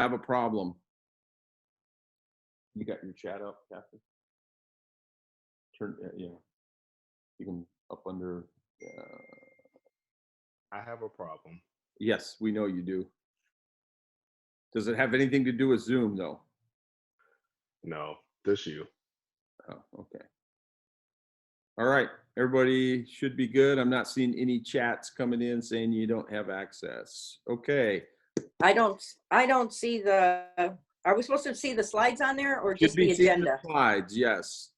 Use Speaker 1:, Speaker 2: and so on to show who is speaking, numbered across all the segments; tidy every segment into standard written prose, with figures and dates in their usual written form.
Speaker 1: have a problem. You got your chat up, Catherine? Turn, yeah. You can up under.
Speaker 2: I have a problem.
Speaker 1: Yes, we know you do. Does it have anything to do with Zoom, though?
Speaker 2: No, this you.
Speaker 1: Oh, okay. All right, everybody should be good. I'm not seeing any chats coming in saying you don't have access. Okay.
Speaker 3: I don't see the, are we supposed to see the slides on there or
Speaker 1: Should
Speaker 3: just
Speaker 1: be
Speaker 3: the
Speaker 1: seeing the
Speaker 3: agenda?
Speaker 1: slides, yes.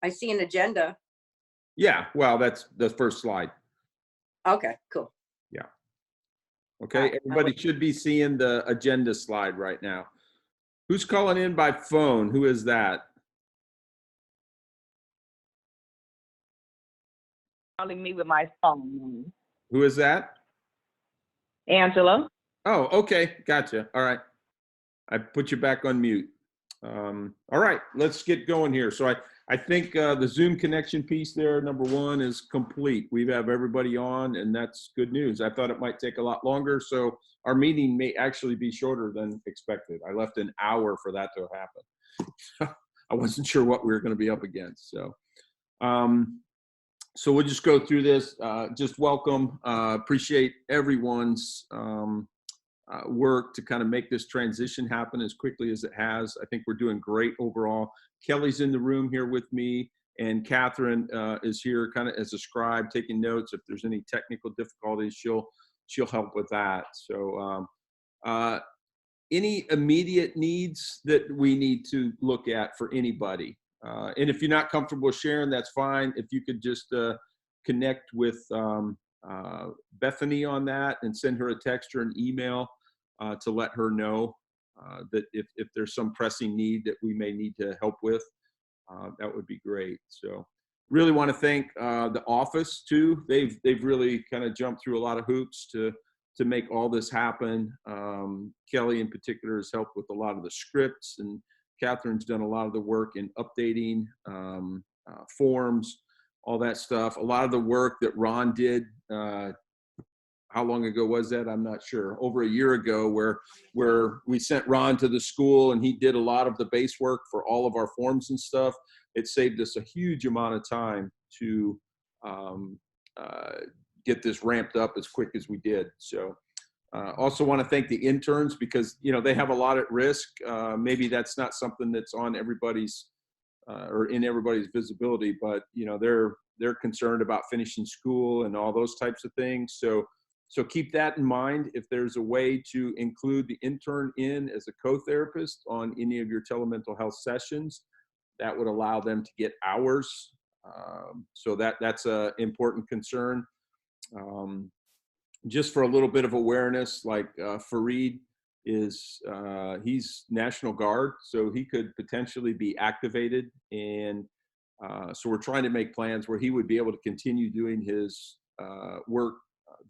Speaker 3: I see an agenda.
Speaker 1: Yeah, well, that's the first slide.
Speaker 3: Okay, cool.
Speaker 1: Yeah. Okay, everybody should be seeing the agenda slide right now. Who's calling in by phone? Who is that?
Speaker 4: Calling me with my phone.
Speaker 1: Who is that?
Speaker 4: Angela.
Speaker 1: Oh, okay, gotcha. All right. I put you back on mute. All right, let's get going here. So I think the Zoom connection piece there, number one, is complete. We have everybody on, and that's good news. I thought it might take a lot longer, so our meeting may actually be shorter than expected. I left an hour for that to happen. I wasn't sure what we were going to be up against. So we'll just go through this. Just welcome. Appreciate everyone's work to kind of make this transition happen as quickly as it has. I think we're doing great overall. Kelly's in the room here with me, and Catherine is here kind of as a scribe taking notes. If there's any technical difficulties, she'll help with that. So any immediate needs that we need to look at for anybody? And if you're not comfortable sharing, that's fine. If you could just connect with Bethany on that and send her a text or an email to let her know that if there's some pressing need that we may need to help with, that would be great. So really want to thank the office too. They've really kind of jumped through a lot of hoops to make all this happen. Kelly in particular has helped with a lot of the scripts, and Catherine's done a lot of the work in updating forms, all that stuff. A lot of the work that Ron did, how long ago was that? I'm not sure. Over a year ago, where we sent Ron to the school and he did a lot of the base work for all of our forms and stuff. It saved us a huge amount of time to get this ramped up as quick as we did. So also want to thank the interns because, you know, they have a lot at risk. Maybe that's not something that's on everybody's or in everybody's visibility, but, you know, they're concerned about finishing school and all those types of things. So keep that in mind. If there's a way to include the intern in as a co-therapist on any of your telemental health sessions, that would allow them to get hours. So that's an important concern. Just for a little bit of awareness, like Fareed is, he's National Guard, so he could potentially be activated. And so we're trying to make plans where he would be able to continue doing his work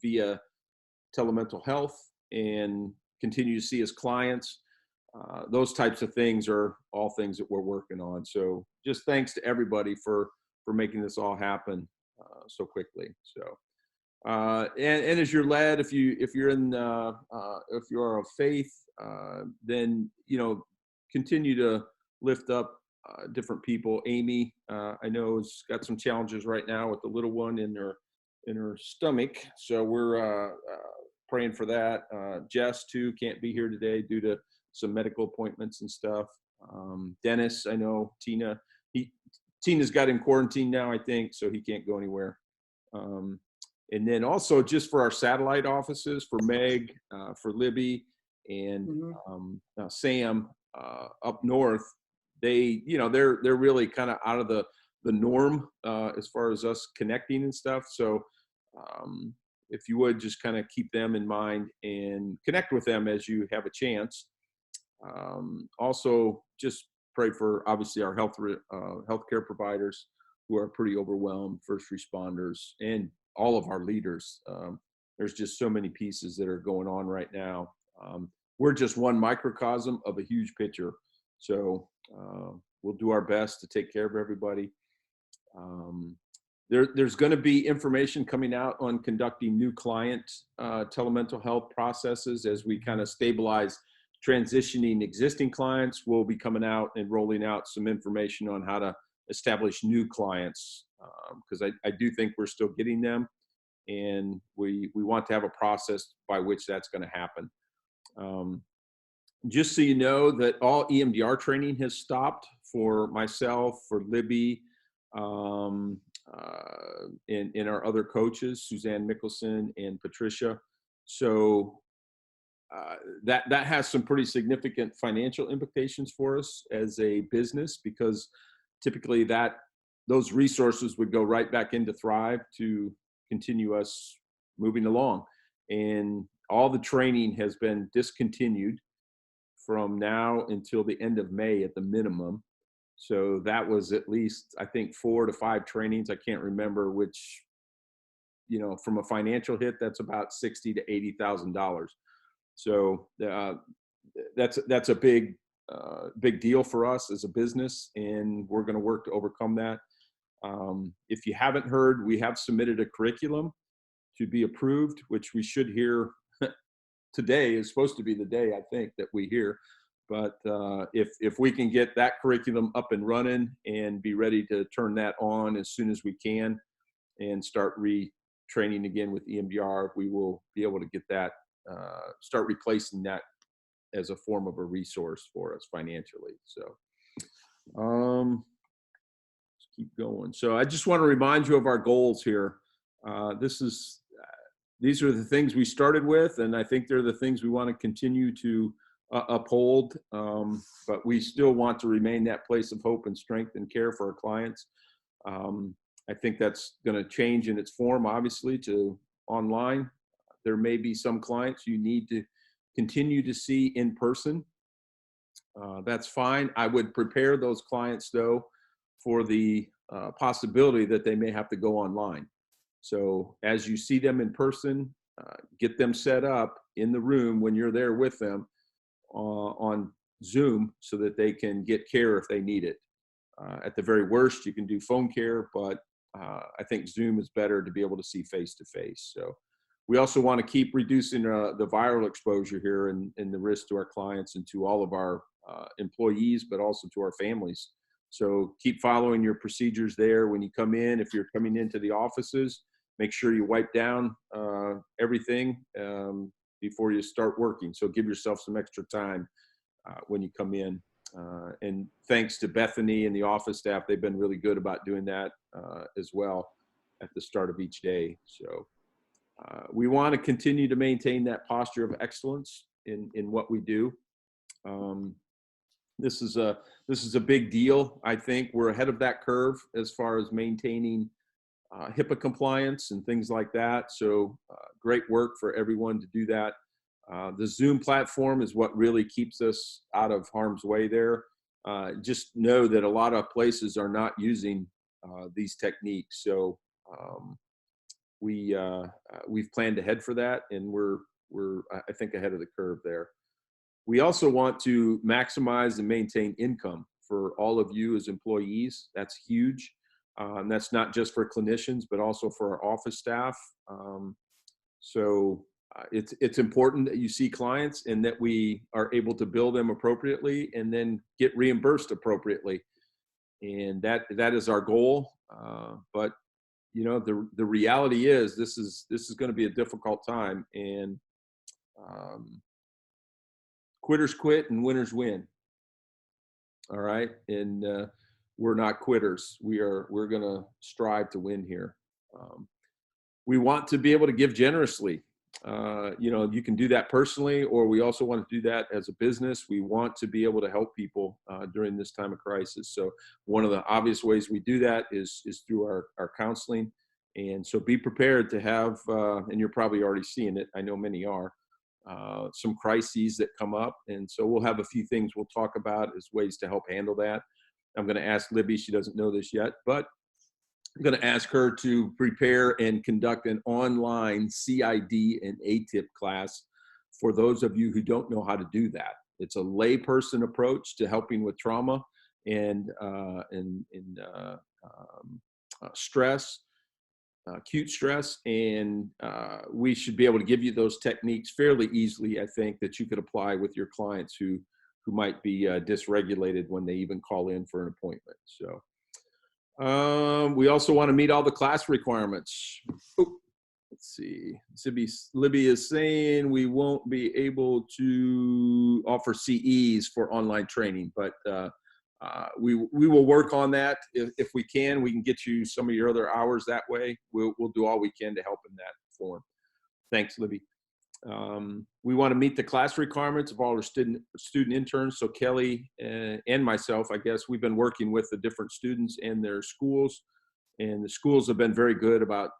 Speaker 1: via telemental health and continue to see his clients. Those types of things are all things that we're working on. So just thanks to everybody for making this all happen so quickly. So and as you're led, if you're in if you're of faith, then, you know, continue to lift up different people. Amy, I know, has got some challenges right now with the little one in her stomach, so we're praying for that. Jess too can't be here today due to some medical appointments and stuff. Dennis, I know. Tina's got him quarantined now, I think, so he can't go anywhere. And then also just for our satellite offices, for Meg, for Libby, and Sam up north, they, you know, they're really kind of out of the norm as far as us connecting and stuff. So if you would just kind of keep them in mind and connect with them as you have a chance. Also, just pray for obviously our healthcare providers who are pretty overwhelmed, first responders, and all of our leaders. There's just so many pieces that are going on right now. We're just one microcosm of a huge picture. So we'll do our best to take care of everybody. there's going to be information coming out on conducting new client telemental health processes as we kind of stabilize transitioning existing clients. We'll be coming out and rolling out some information on how to establish new clients, because I do think we're still getting them, and we want to have a process by which that's going to happen. Just so you know that all EMDR training has stopped for myself, for Libby, and our other coaches, Suzanne Mickelson and Patricia. So that has some pretty significant financial implications for us as a business, because typically those resources would go right back into Thrive to continue us moving along. And all the training has been discontinued from now until the end of May at the minimum. So that was at least, I think, 4 to 5 trainings. I can't remember which, from a financial hit, that's about $60,000 to $80,000. So that's a big deal for us as a business, and we're going to work to overcome that. If you haven't heard, we have submitted a curriculum to be approved, which we should hear today. Is supposed to be the day, I think, that we hear. But if we can get that curriculum up and running and be ready to turn that on as soon as we can and start retraining again with EMDR, we will be able to get that, start replacing that as a form of a resource for us financially. So let's keep going. So I just want to remind you of our goals here. These are the things we started with, and I think they're the things we want to continue to uphold. But we still want to remain that place of hope and strength and care for our clients. I think that's going to change in its form, obviously, to online. There may be some clients you need to continue to see in person. That's fine. I would prepare those clients, though, for the possibility that they may have to go online. So as you see them in person, get them set up in the room when you're there with them on Zoom so that they can get care if they need it. At the very worst, you can do phone care, but I think Zoom is better to be able to see face to face. So we also want to keep reducing the viral exposure here and the risk to our clients and to all of our employees, but also to our families. So keep following your procedures there when you come in. If you're coming into the offices, make sure you wipe down everything before you start working. So give yourself some extra time when you come in. And thanks to Bethany and the office staff, they've been really good about doing that as well at the start of each day. So we want to continue to maintain that posture of excellence in what we do. This is a big deal. I think we're ahead of that curve as far as maintaining HIPAA compliance and things like that. So great work for everyone to do that. The Zoom platform is what really keeps us out of harm's way there. Just know that a lot of places are not using these techniques. So we've planned ahead for that, and we're I think ahead of the curve there. We also want to maximize and maintain income for all of you as employees. That's huge. And that's not just for clinicians, but also for our office staff. So it's important that you see clients and that we are able to bill them appropriately and then get reimbursed appropriately. And that is our goal. But the reality is this is going to be a difficult time, and quitters quit and winners win. All right. And we're not quitters. We're going to strive to win here. We want to be able to give generously. You can do that personally, or we also want to do that as a business. We want to be able to help people during this time of crisis. So one of the obvious ways we do that is through our counseling. And so be prepared to have, and you're probably already seeing it, I know many are, some crises that come up. And so we'll have a few things we'll talk about as ways to help handle that. I'm going to ask Libby, she doesn't know this yet, but I'm going to ask her to prepare and conduct an online CID and ATIP class for those of you who don't know how to do that. It's a layperson approach to helping with trauma and stress acute stress, and we should be able to give you those techniques fairly easily, I think, that you could apply with your clients who might be dysregulated when they even call in for an appointment. So we also want to meet all the class requirements. Oh, let's see. Libby is saying we won't be able to offer CEs for online training, but we will work on that. If we can get you some of your other hours that way. We'll do all we can to help in that form. Thanks, Libby. We want to meet the class requirements of all our student interns. So Kelly and myself, I guess, we've been working with the different students and their schools, and the schools have been very good about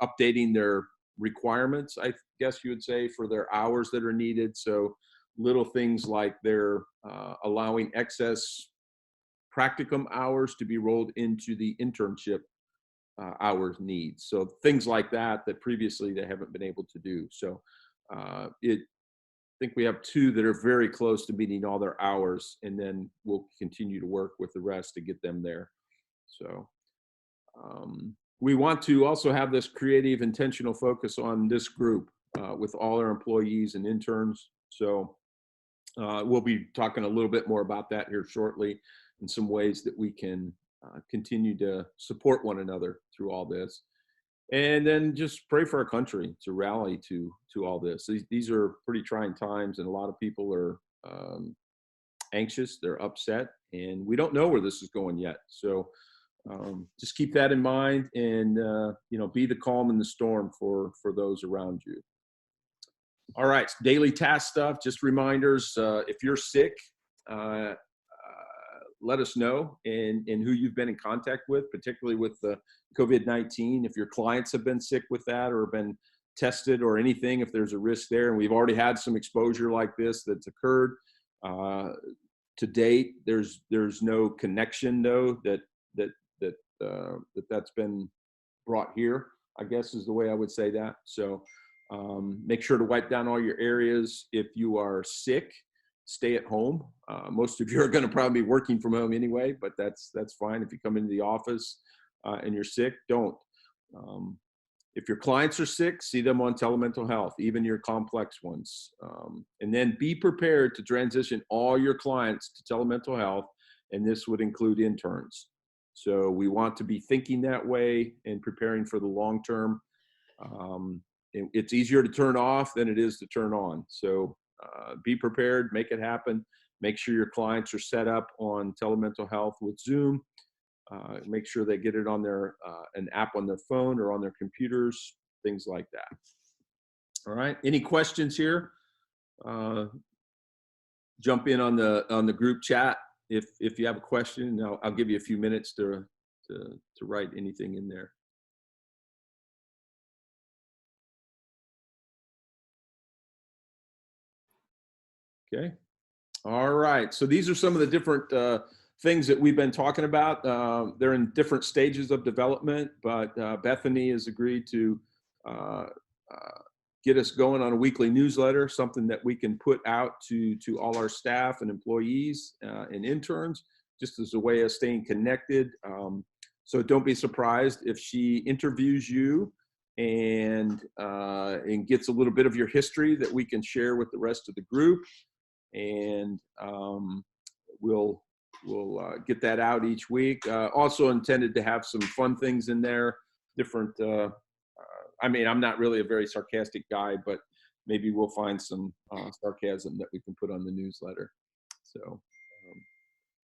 Speaker 1: updating their requirements, I guess you would say, for their hours that are needed. So little things like they're allowing excess practicum hours to be rolled into the internship hours needs. So things like that previously they haven't been able to do. So I think we have 2 that are very close to meeting all their hours, and then we'll continue to work with the rest to get them there. So we want to also have this creative, intentional focus on this group with all our employees and interns. So we'll be talking a little bit more about that here shortly, and some ways that we can continue to support one another through all this. And then just pray for our country to rally to all this. These are pretty trying times, and a lot of people are anxious, they're upset, and we don't know where this is going yet. So just keep that in mind, and be the calm in the storm for those around you. All right, daily task stuff, just reminders. If you're sick, let us know, and who you've been in contact with, particularly with the COVID-19. If your clients have been sick with that or been tested or anything, if there's a risk there, and we've already had some exposure like this that's occurred. To date, there's no connection though that's been brought here, I guess is the way I would say that. So make sure to wipe down all your areas. If you are sick, stay at home. Most of you are going to probably be working from home anyway, but that's fine. If you come into the office and you're sick, don't. If your clients are sick, see them on telemental health, even your complex ones. And then be prepared to transition all your clients to telemental health, and this would include interns. So we want to be thinking that way and preparing for the long term. It's easier to turn off than it is to turn on. So be prepared, make it happen. Make sure your clients are set up on telemental health with Zoom. Make sure they get it on their an app on their phone or on their computers, things like that. All right. Any questions here? Jump in on the group chat if you have a question. I'll give you a few minutes to write anything in there. Okay. All right. So these are some of the different things that we've been talking about. They're in different stages of development, but Bethany has agreed to get us going on a weekly newsletter, something that we can put out to all our staff and employees and interns, just as a way of staying connected. So don't be surprised if she interviews you and gets a little bit of your history that we can share with the rest of the group. And we'll get that out each week. Also intended to have some fun things in there, different, I mean, I'm not really a very sarcastic guy, but maybe we'll find some sarcasm that we can put on the newsletter. So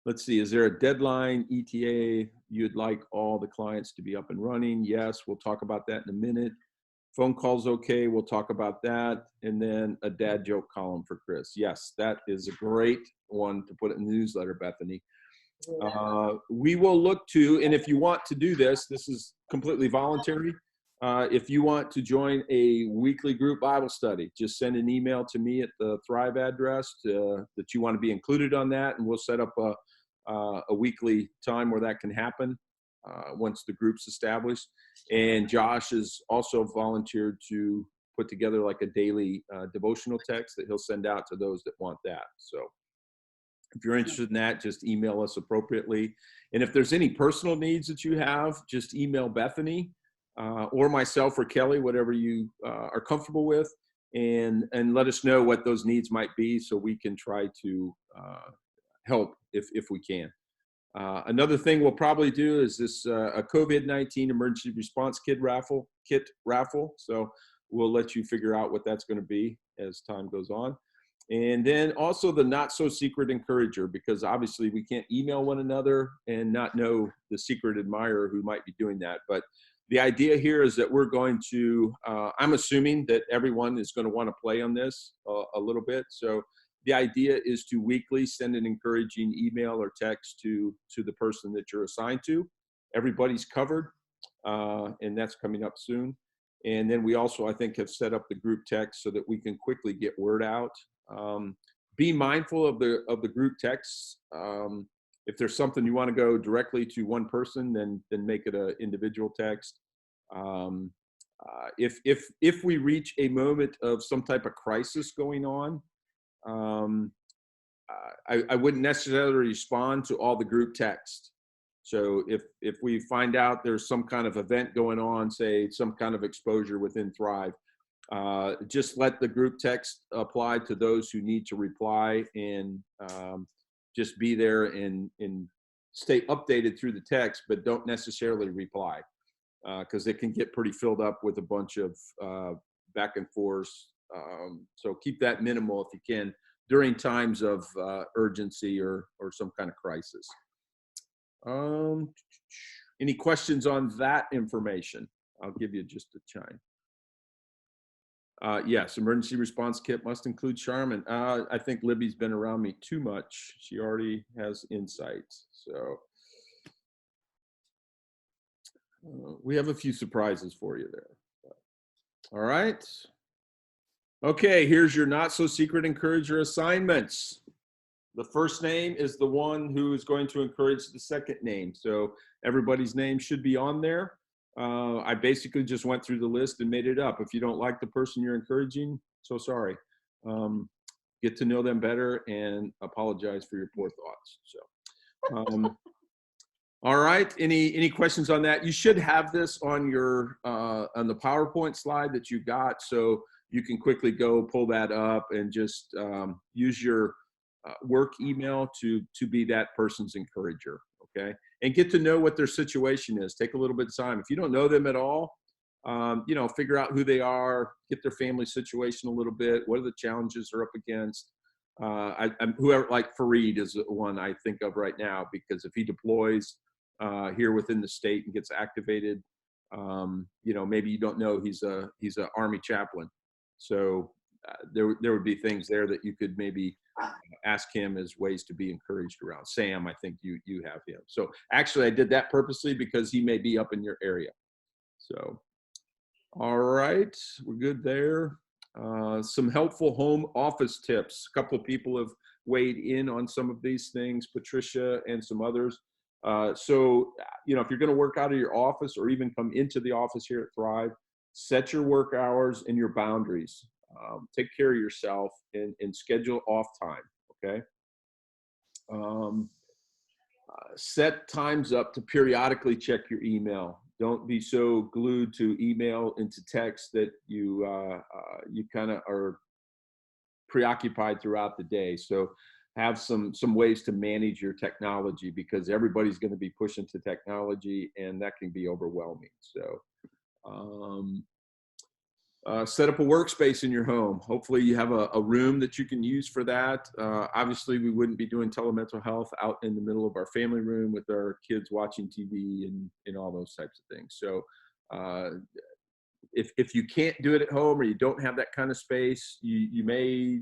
Speaker 1: let's see, is there a deadline ETA you'd like all the clients to be up and running? Yes, we'll talk about that in a minute. Phone calls, okay, we'll talk about that. And then a dad joke column for Chris. Yes, that is a great one to put in the newsletter, Bethany. We will look to, and if you want to do this, this is completely voluntary. If you want to join a weekly group Bible study, just send an email to me at the Thrive address that you want to be included on that, and we'll set up a weekly time where that can happen once the group's established. And Josh has also volunteered to put together like a daily devotional text that he'll send out to those that want that. So If you're interested in that, just email us appropriately. And if there's any personal needs that you have, just email Bethany or myself or Kelly, whatever you are comfortable with, and let us know what those needs might be so we can try to help if we can. Another thing we'll probably do is this a COVID-19 emergency response kit raffle. So we'll let you figure out what that's going to be as time goes on. And then also the not so secret encourager, because obviously we can't email one another and not know the secret admirer who might be doing that. But the idea here is that we're going to, I'm assuming that everyone is going to want to play on this a little bit. So the idea is to weekly send an encouraging email or text to the person that you're assigned to. Everybody's covered, and that's coming up soon. And then we also, I think, have set up the group text so that we can quickly get word out. Be mindful of the group texts. If there's something you want to go directly to one person, then make it an individual text. If we reach a moment of some type of crisis going on, I wouldn't necessarily respond to all the group text. So if we find out there's some kind of event going on, say some kind of exposure within Thrive, just let the group text apply to those who need to reply, and just be there and stay updated through the text, but don't necessarily reply, because it can get pretty filled up with a bunch of back and forth. So keep that minimal if you can during times of urgency or some kind of crisis. Any questions on that information? I'll give you just a chime. Yes, emergency response kit must include Charmin. I think Libby's been around me too much. She already has insights. So we have a few surprises for you there. All right. Okay, here's your not so secret encourager assignments. The first name is the one who is going to encourage the second name. So everybody's name should be on there. I basically just went through the list and made it up. If you don't like the person you're encouraging, so sorry. Get to know them better and apologize for your poor thoughts. So, all right. Any questions on that? You should have this on your on the PowerPoint slide that you got, so you can quickly go pull that up and just use your work email to be that person's encourager. Okay, and get to know what their situation is. Take a little bit of time. If you don't know them at all, figure out who they are, get their family situation a little bit. What are the challenges they're up against? Whoever, like Fareed is one I think of right now, because if he deploys here within the state and gets activated, maybe you don't know he's a Army chaplain. So there would be things there that you could maybe ask him as ways to be encouraged around. Sam, I think you have him. So actually I did that purposely because he may be up in your area. So, all right, we're good there. Some helpful home office tips. A couple of people have weighed in on some of these things, Patricia and some others. So, if you're going to work out of your office or even come into the office here at Thrive, set your work hours and your boundaries. Take care of yourself and schedule off time, okay? Set times up to periodically check your email. Don't be so glued to email and to text that you kind of are preoccupied throughout the day. So have some ways to manage your technology, because everybody's going to be pushing to technology, and that can be overwhelming. So set up a workspace in your home. Hopefully you have a room that you can use for that. Obviously we wouldn't be doing telemental health out in the middle of our family room with our kids watching TV and all those types of things. So if you can't do it at home, or you don't have that kind of space, you may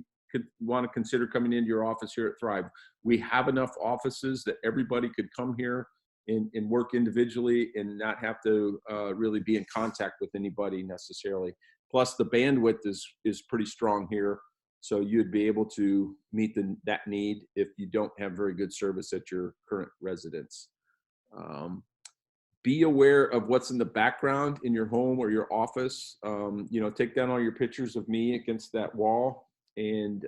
Speaker 1: want to consider coming into your office here at Thrive. We have enough offices that everybody could come here and work individually and not have to really be in contact with anybody necessarily. Plus the bandwidth is pretty strong here. So you'd be able to meet that need if you don't have very good service at your current residence. Be aware of what's in the background in your home or your office. Take down all your pictures of me against that wall, and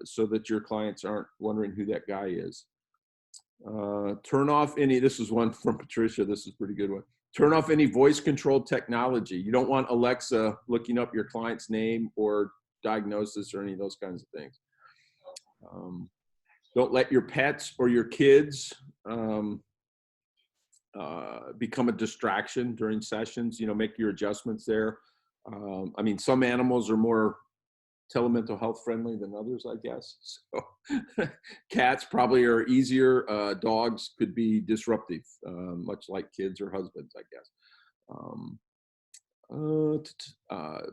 Speaker 1: so that your clients aren't wondering who that guy is. Turn off any, this is one from Patricia, this is a pretty good one. Turn off any voice controlled technology. You don't want Alexa looking up your client's name or diagnosis or any of those kinds of things. Don't let your pets or your kids become a distraction during sessions. You know, make your adjustments there. I mean, some animals are more telemental health friendly than others, I guess. So cats probably are easier. Dogs could be disruptive, much like kids or husbands, I guess.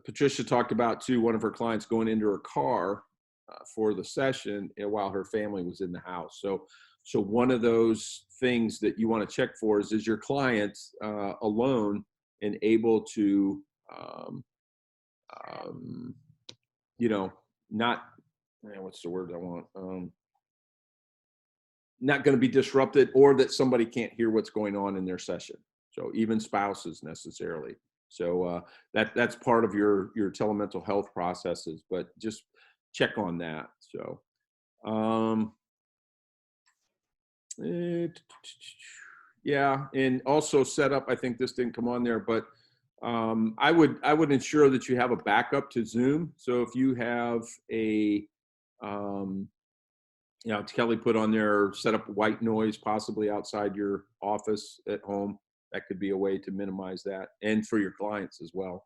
Speaker 1: Patricia talked about too, one of her clients going into her car for the session while her family was in the house. So one of those things that you want to check for is your client alone and able to, you know, not, what's the word I want? Not going to be disrupted, or that somebody can't hear what's going on in their session. So even spouses necessarily. So that's part of your telemental health processes, but just check on that. So yeah, and also set up, I think this didn't come on there, but I would ensure that you have a backup to Zoom. So if you have a, you know, Kelly put on there, set up white noise possibly outside your office at home. That could be a way to minimize that, and for your clients as well.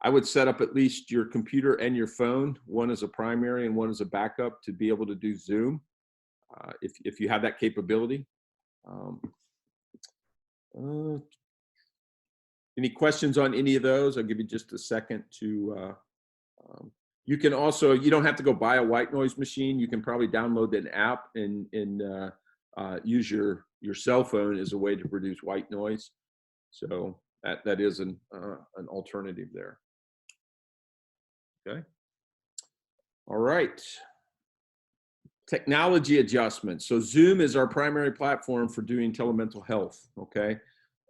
Speaker 1: I would set up at least your computer and your phone, one as a primary and one as a backup, to be able to do Zoom if you have that capability. Any questions on any of those? I'll give you just a second to, you can also, you don't have to go buy a white noise machine. You can probably download an app and use your cell phone as a way to produce white noise. So that is an alternative there. Okay. All right. Technology adjustments. So Zoom is our primary platform for doing telemental health. Okay.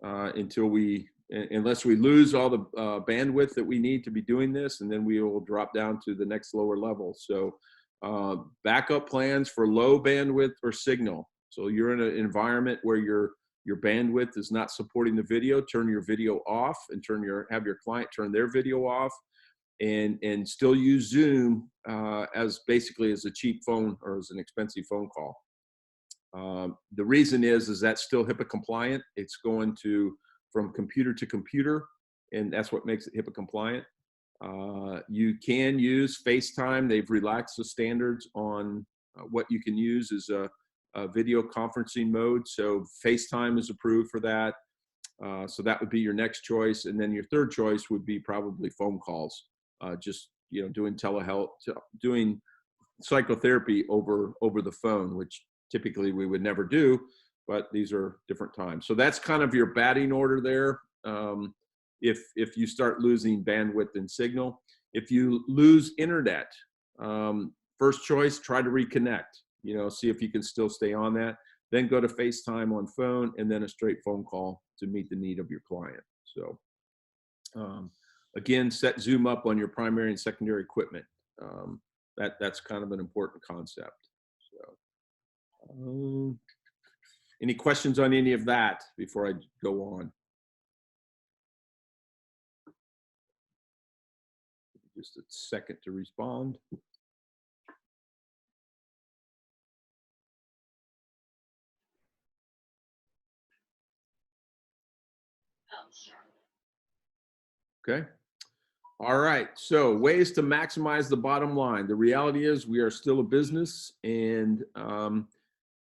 Speaker 1: Unless we lose all the bandwidth that we need to be doing this, and then we will drop down to the next lower level. So backup plans for low bandwidth or signal. So you're in an environment where your bandwidth is not supporting the video, turn your video off and have your client turn their video off, and still use Zoom as basically as a cheap phone or as an expensive phone call. The reason is that's still HIPAA compliant. It's going from computer to computer, and that's what makes it HIPAA compliant. You can use FaceTime. They've relaxed the standards on what you can use as a video conferencing mode. So FaceTime is approved for that. So that would be your next choice. And then your third choice would be probably phone calls. Just, you know, doing telehealth, doing psychotherapy over the phone, which typically we would never do, but these are different times. So that's kind of your batting order there. If you start losing bandwidth and signal, if you lose internet, first choice, try to reconnect, you know, see if you can still stay on that, then go to FaceTime on phone, and then a straight phone call to meet the need of your client. So again, set Zoom up on your primary and secondary equipment. That's kind of an important concept. So any questions on any of that before I go on? Just a second to respond. Okay. All right. So ways to maximize the bottom line. The reality is we are still a business, and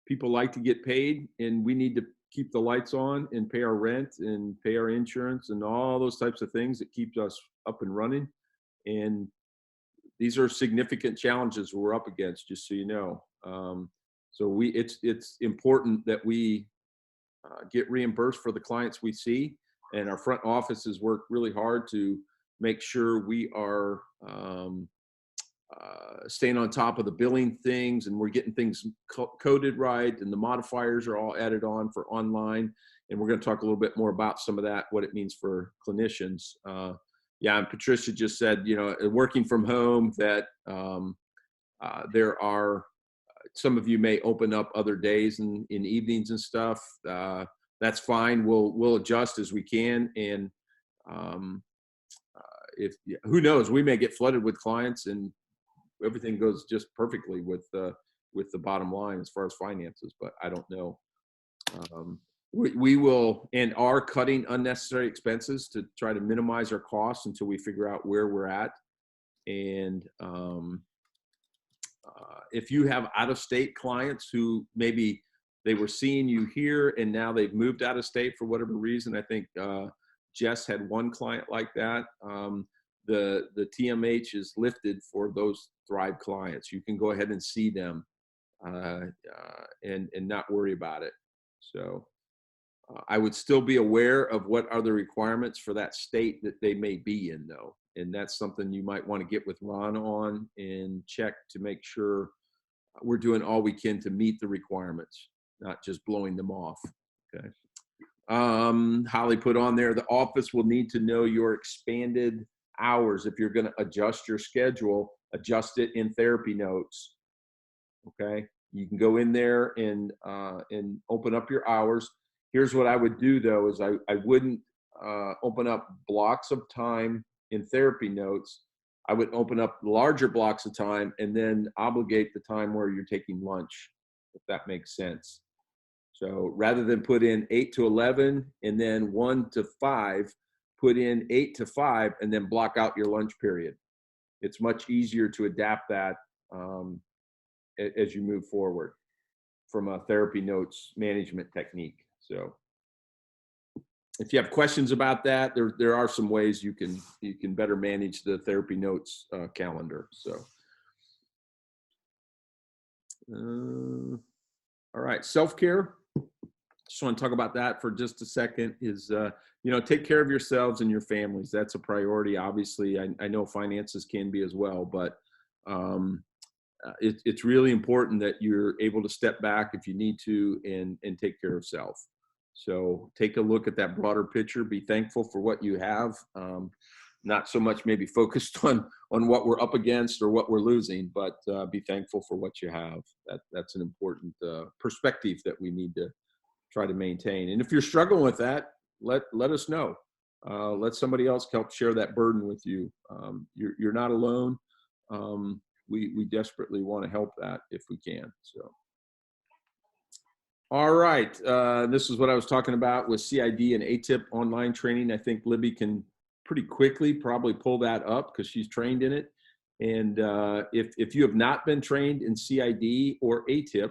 Speaker 1: people like to get paid, and we need to keep the lights on and pay our rent and pay our insurance and all those types of things that keeps us up and running. And these are significant challenges we're up against, just so you know. So it's important that we get reimbursed for the clients we see, and our front offices work really hard to make sure we are staying on top of the billing things, and we're getting things coded right, and the modifiers are all added on for online. And we're going to talk a little bit more about some of that, what it means for clinicians. yeah, and Patricia just said, working from home, that there are some of you may open up other days in evenings and stuff. That's fine. We'll adjust as we can. And if who knows, we may get flooded with clients and everything goes just perfectly with the bottom line as far as finances, but I don't know. We will and are cutting unnecessary expenses to try to minimize our costs until we figure out where we're at. And if you have out-of-state clients who maybe they were seeing you here and now they've moved out of state for whatever reason, I think Jess had one client like that. The TMH is lifted for those Thrive clients. You can go ahead and see them and not worry about it. So I would still be aware of what are the requirements for that state that they may be in, though. And that's something you might want to get with Ron on and check to make sure we're doing all we can to meet the requirements, not just blowing them off. Okay. Holly put on there, the office will need to know your expanded hours. If you're going to adjust your schedule, adjust it in therapy notes. Okay. You can go in there and open up your hours. Here's what I would do, though, is I wouldn't open up blocks of time in therapy notes. I would open up larger blocks of time and then obligate the time where you're taking lunch, if that makes sense. So rather than put in 8 to 11 and then 1 to 5, put in 8 to 5 and then block out your lunch period. It's much easier to adapt that as you move forward from a therapy notes management technique. So if you have questions about that, there are some ways you can better manage the therapy notes calendar. So, all right, self-care. Just want to talk about that for just a second. Is take care of yourselves and your families. That's a priority. Obviously, I know finances can be as well, but it's really important that you're able to step back if you need to and take care of self. So take a look at that broader picture. Be thankful for what you have. Not so much maybe focused on what we're up against or what we're losing, but be thankful for what you have. That's an important perspective that we need to try to maintain. And if you're struggling with that, let us know. Let somebody else help share that burden with you. You're not alone. We desperately want to help that if we can. So. All right, this is what I was talking about with CID and ATIP online training. I think Libby can pretty quickly probably pull that up because she's trained in it. And if you have not been trained in CID or ATIP,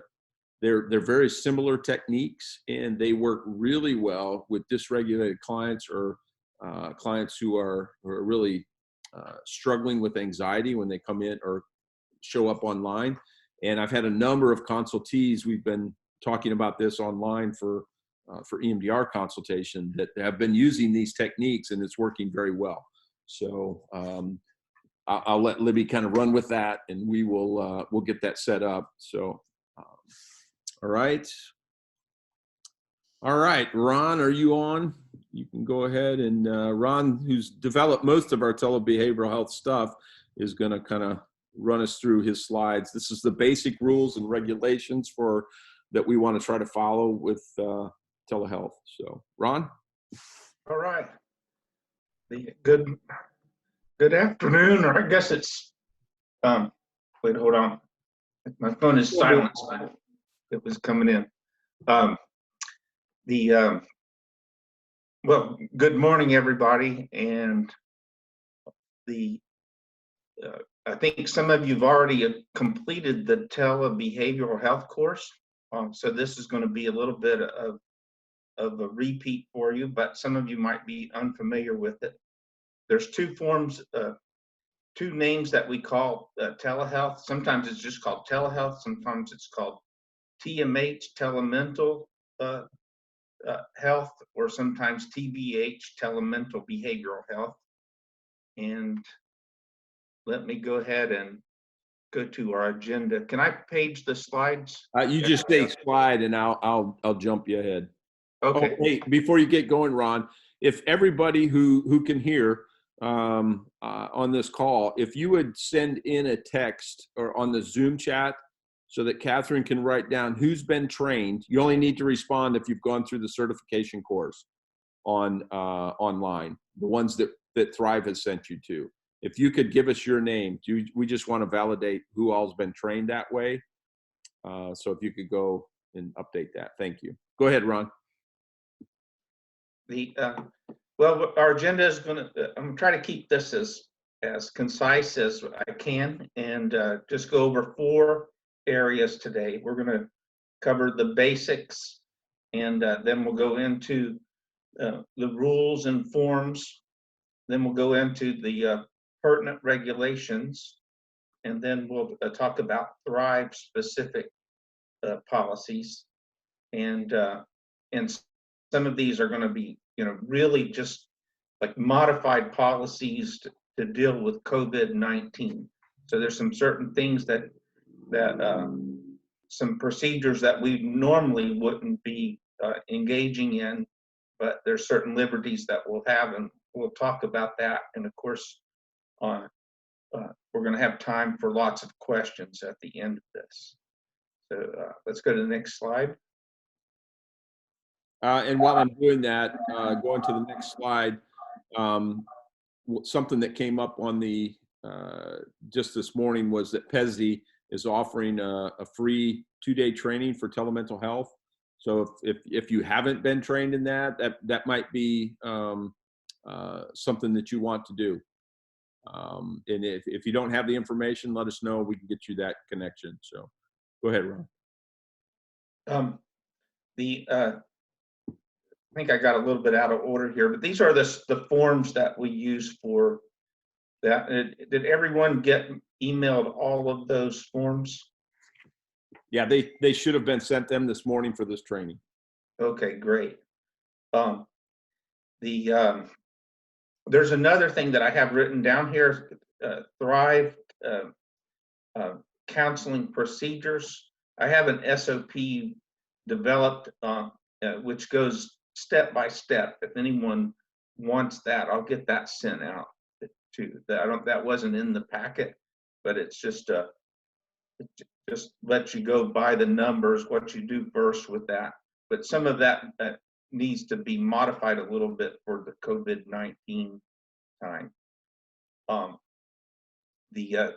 Speaker 1: they're very similar techniques and they work really well with dysregulated clients or clients who are really struggling with anxiety when they come in or show up online. And I've had a number of consultees. We've been talking about this online for EMDR consultation that have been using these techniques and it's working very well. So I'll let Libby kind of run with that and we'll get that set up. So, all right. All right, Ron, are you on? You can go ahead and Ron, who's developed most of our telebehavioral health stuff, is going to kind of run us through his slides. This is the basic rules and regulations that we want to try to follow with telehealth. So, Ron?
Speaker 5: All right. Good afternoon, or I guess it's, wait, hold on. My phone is silenced. It was coming in. Well, good morning, everybody. And I think some of you've already completed the telebehavioral health course. So this is going to be a little bit of a repeat for you, but some of you might be unfamiliar with it. There's two forms, two names that we call telehealth. Sometimes it's just called telehealth. Sometimes it's called TMH, telemental health, or sometimes TBH, telemental behavioral health. And let me go ahead and go to our agenda. Can I page the slides?
Speaker 1: You just say slide and I'll jump you ahead.
Speaker 5: Okay.
Speaker 1: Oh, hey, before you get going, Ron, if everybody who can hear, on this call, if you would send in a text or on the Zoom chat so that Catherine can write down who's been trained. You only need to respond if you've gone through the certification course on online, the ones that Thrive has sent you to. If you could give us your name, we just want to validate who all's been trained that way. So if you could go and update that. Thank you. Go ahead, Ron.
Speaker 5: Well, our agenda is I'm gonna try to keep this as concise as I can, and just go over 4 areas today. We're gonna cover the basics, and then we'll go into the rules and forms. Then we'll go into the pertinent regulations, and then we'll talk about Thrive specific policies, and some of these are going to be, really just like modified policies to deal with COVID-19. So there's some certain things that some procedures that we normally wouldn't be engaging in, but there's certain liberties that we'll have, and we'll talk about that. And of course, we're going to have time for lots of questions at the end of this. So let's go to the next slide.
Speaker 1: And while I'm doing that, going to the next slide, something that came up on the just this morning was that PESD is offering a free 2-day training for telemental health. So if you haven't been trained in that might be something that you want to do. And if you don't have the information, let us know. We can get you that connection. So go ahead, Ron.
Speaker 5: I think I got a little bit out of order here, but these are the forms that we use for that. Did everyone get emailed all of those forms?
Speaker 1: Yeah, they should have been sent them this morning for this training.
Speaker 5: Okay, great. There's another thing that I have written down here, Thrive counseling procedures. I have an SOP developed which goes step by step. If anyone wants that, I'll get that sent out to that wasn't in the packet, but it's just it just lets you go by the numbers, what you do first with that. But some of that needs to be modified a little bit for the COVID-19 time. The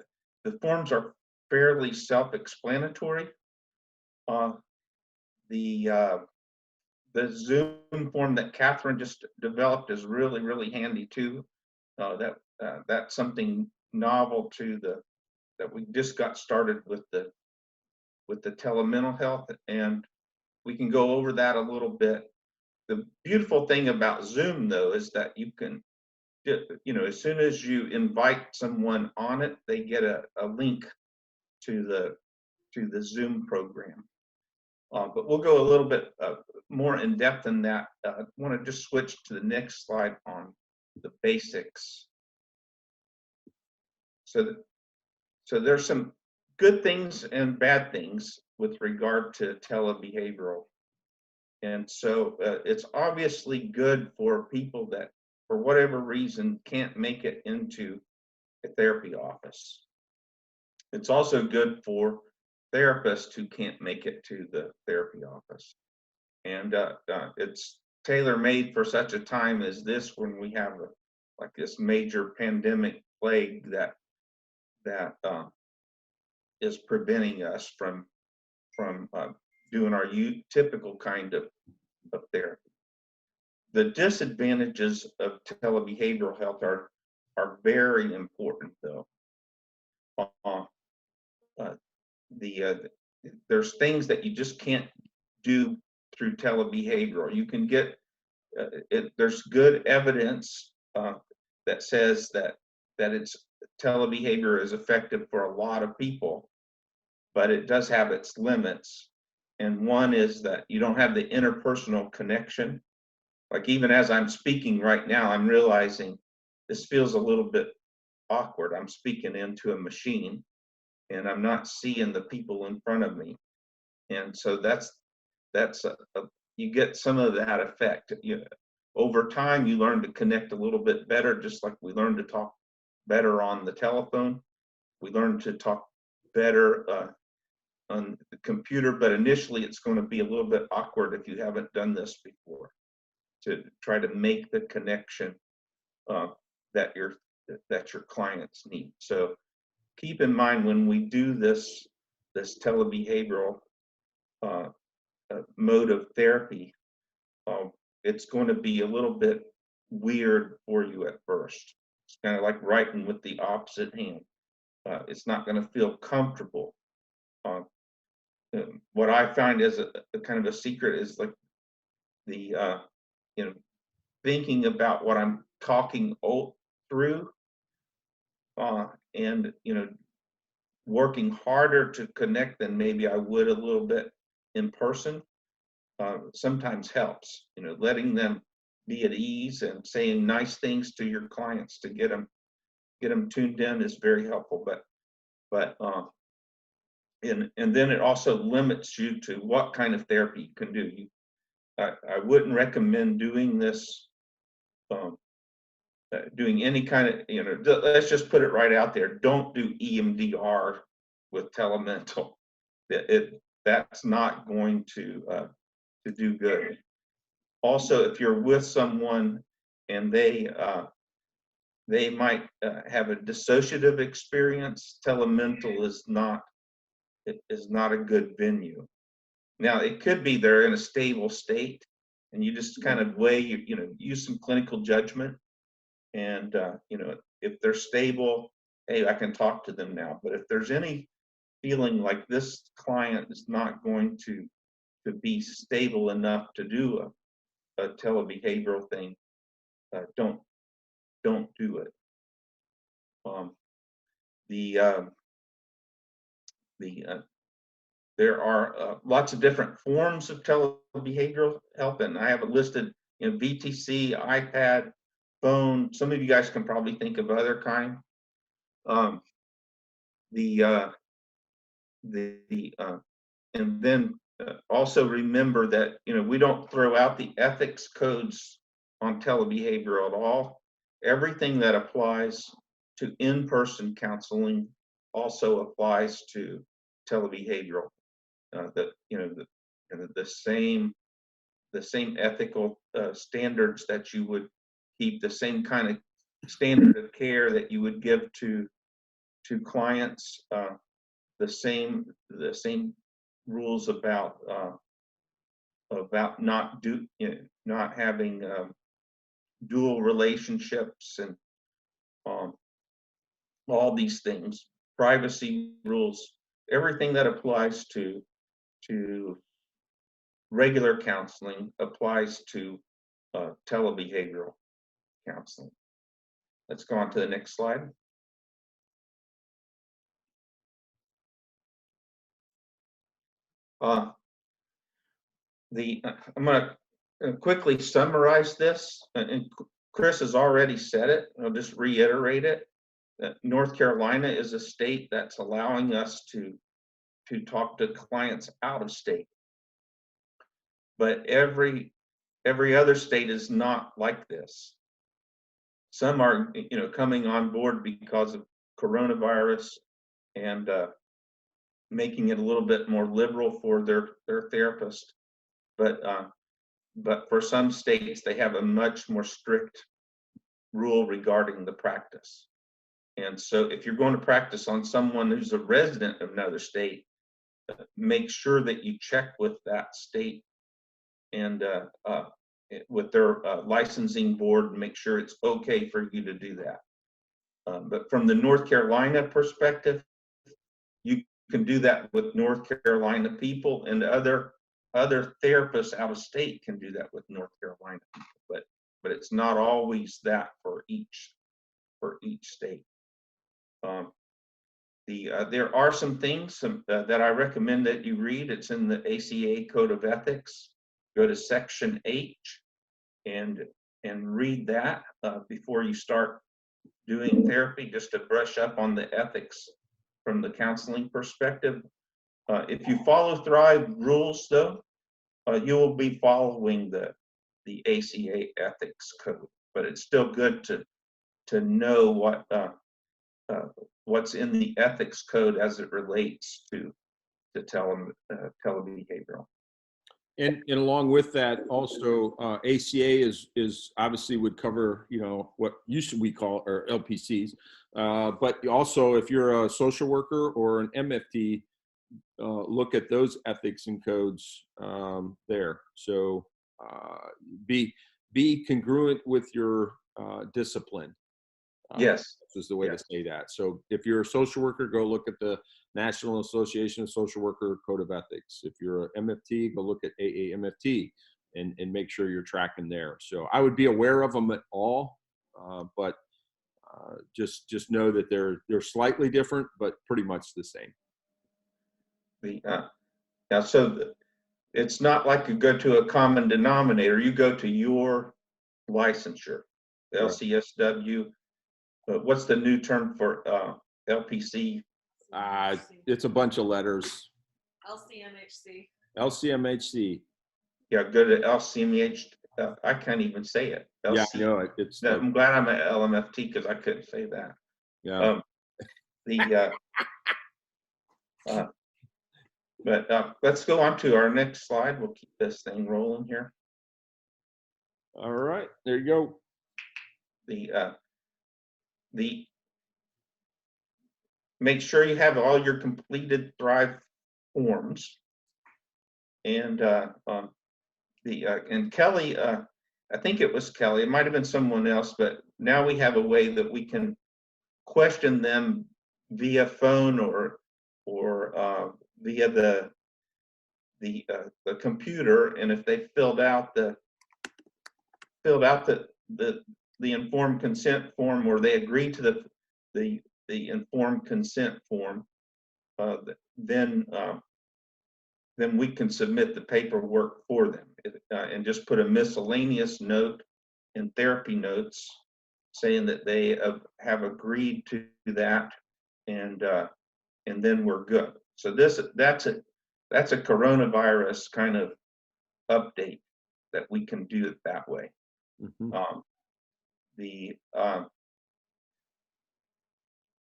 Speaker 5: forms are fairly self-explanatory. The Zoom form that Catherine just developed is really, really handy too. That's something novel that we just got started with the telemental health, and we can go over that a little bit. The beautiful thing about Zoom though is that you can, as soon as you invite someone on it, they get a link to the Zoom program. But we'll go a little bit more in depth in that. I want to just switch to the next slide on the basics. So there's some good things and bad things with regard to telebehavioral. And so it's obviously good for people that, for whatever reason, can't make it into a therapy office. It's also good for therapists who can't make it to the therapy office. And it's tailor-made for such a time as this, when we have like this major pandemic plague that is preventing us from doing our typical kind of therapy. The disadvantages of telebehavioral health are very important though. There's things that you just can't do through telebehavioral. You can get there's good evidence that says that telebehavior is effective for a lot of people, but it does have its limits. And one is that you don't have the interpersonal connection. Like even as I'm speaking right now, I'm realizing this feels a little bit awkward. I'm speaking into a machine and I'm not seeing the people in front of me. And so that's you get some of that effect. over time, you learn to connect a little bit better, just like we learn to talk better on the telephone. We learn to talk better on the computer, but initially it's going to be a little bit awkward if you haven't done this before, to try to make the connection that your clients need. So keep in mind when we do this telebehavioral mode of therapy, it's going to be a little bit weird for you at first. It's kind of like writing with the opposite hand. It's not going to feel comfortable. What I find is a kind of a secret is like the thinking about what I'm talking through, and working harder to connect than maybe I would a little bit in person. Sometimes helps. Letting them be at ease and saying nice things to your clients to get them tuned in is very helpful. But and then it also limits you to what kind of therapy you can do. I wouldn't recommend doing this, doing any kind of, let's just put it right out there. Don't do EMDR with telemental. That's not going to do good. Also, if you're with someone and they might have a dissociative experience, telemental is not a good venue. Now, it could be they're in a stable state, and you just kind of weigh, use some clinical judgment, and if they're stable, hey, I can talk to them now. But if there's any feeling like this client is not going to be stable enough to do a telebehavioral thing, don't do it. There are lots of different forms of telebehavioral help, and I have it listed in VTC, iPad, phone. Some of you guys can probably think of other kind. And then also remember that we don't throw out the ethics codes on telebehavioral at all. Everything that applies to in-person counseling also applies to telebehavioral. The same ethical standards that you would keep, the same kind of standard of care that you would give to clients, the same rules about not having dual relationships and all these things, privacy rules, everything that applies to regular counseling applies to telebehavioral counseling. Let's go on to the next slide. I'm going to quickly summarize this, and Chris has already said it. I'll just reiterate it. North Carolina is a state that's allowing us to talk to clients out of state, but every other state is not like this. Some are coming on board because of coronavirus and making it a little bit more liberal for their therapist, but for some states they have a much more strict rule regarding the practice. And so if you're going to practice on someone who's a resident of another state, make sure that you check with that state and with their licensing board and make sure it's okay for you to do that. But from the North Carolina perspective, you can do that with North Carolina people, and other therapists out of state can do that with North Carolina people. But it's not always that for each state. There are some things that I recommend that you read. It's in the ACA Code of Ethics. Go to Section H and read that before you start doing therapy, just to brush up on the ethics from the counseling perspective. If you follow Thrive rules, though, you will be following the ACA ethics code, but it's still good to know what's in the ethics code as it relates to telebehavioral.
Speaker 1: And along with that, also ACA is obviously would cover, you know, what we call or LPCs, but also if you're a social worker or an MFT, look at those ethics and codes there. So be congruent with your discipline.
Speaker 5: Yes.
Speaker 1: Is the way
Speaker 5: Yes.
Speaker 1: to say that. So if you're a social worker, go look at the National Association of Social Worker Code of Ethics. If you're a MFT, go look at AAMFT and make sure you're tracking there. So I would be aware of them at all, but just know that they're slightly different, but pretty much the same.
Speaker 5: Now, so it's not like you go to a common denominator. You go to your licensure, LCSW. But what's the new term for LPC?
Speaker 1: It's a bunch of letters.
Speaker 6: LCMHC.
Speaker 1: LCMHC.
Speaker 5: Yeah, go to LCMH. I can't even say it.
Speaker 1: Yeah, I know it. It's like,
Speaker 5: I'm glad I'm at LMFT because I couldn't say that.
Speaker 1: yeah.
Speaker 5: But let's go on to our next slide. We'll keep this thing rolling here.
Speaker 1: All right, there you go.
Speaker 5: The make sure you have all your completed Thrive forms, and and Kelly, I think it was Kelly. It might have been someone else, but now we have a way that we can question them via phone or via the computer, and if they filled out the informed consent form, or they agreed to the informed consent form, then we can submit the paperwork for them, and just put a miscellaneous note in therapy notes saying that they have agreed to that, and then we're good. So that's a coronavirus kind of update that we can do it that way.
Speaker 1: Mm-hmm.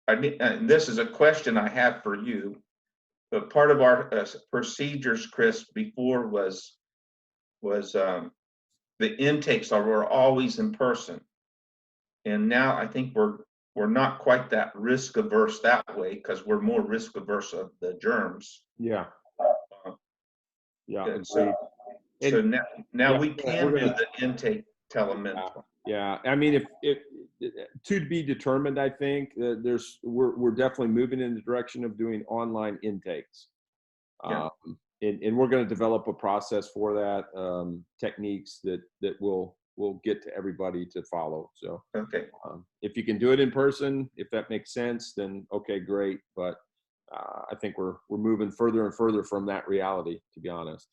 Speaker 5: And this is a question I have for you, but part of our procedures, Chris, before was the intakes were always in person, and now I think we're not quite that risk averse that way because we're more risk averse of the germs.
Speaker 1: Yeah. Yeah.
Speaker 5: So now
Speaker 1: yeah,
Speaker 5: we can do the intake telemental.
Speaker 1: Yeah. I mean, if to be determined, I think we're definitely moving in the direction of doing online intakes.
Speaker 5: Yeah.
Speaker 1: And we're going to develop a process for that, techniques that will get to everybody to follow. So
Speaker 5: Okay.
Speaker 1: if you can do it in person, if that makes sense, then okay, great. But I think we're moving further and further from that reality, to be honest.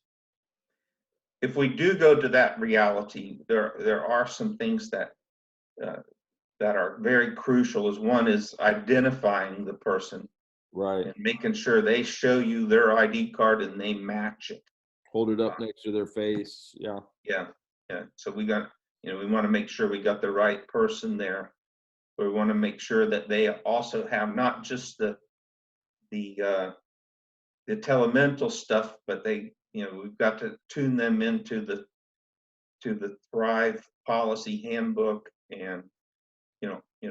Speaker 5: If we do go to that reality, there are some things that are very crucial. One is identifying the person,
Speaker 1: Right.
Speaker 5: and making sure they show you their ID card and they match it.
Speaker 1: Hold it up next to their face. Yeah.
Speaker 5: Yeah. So we want to make sure we got the right person there. We want to make sure that they also have not just the telemental stuff, but we've got to tune them into the Thrive policy handbook, and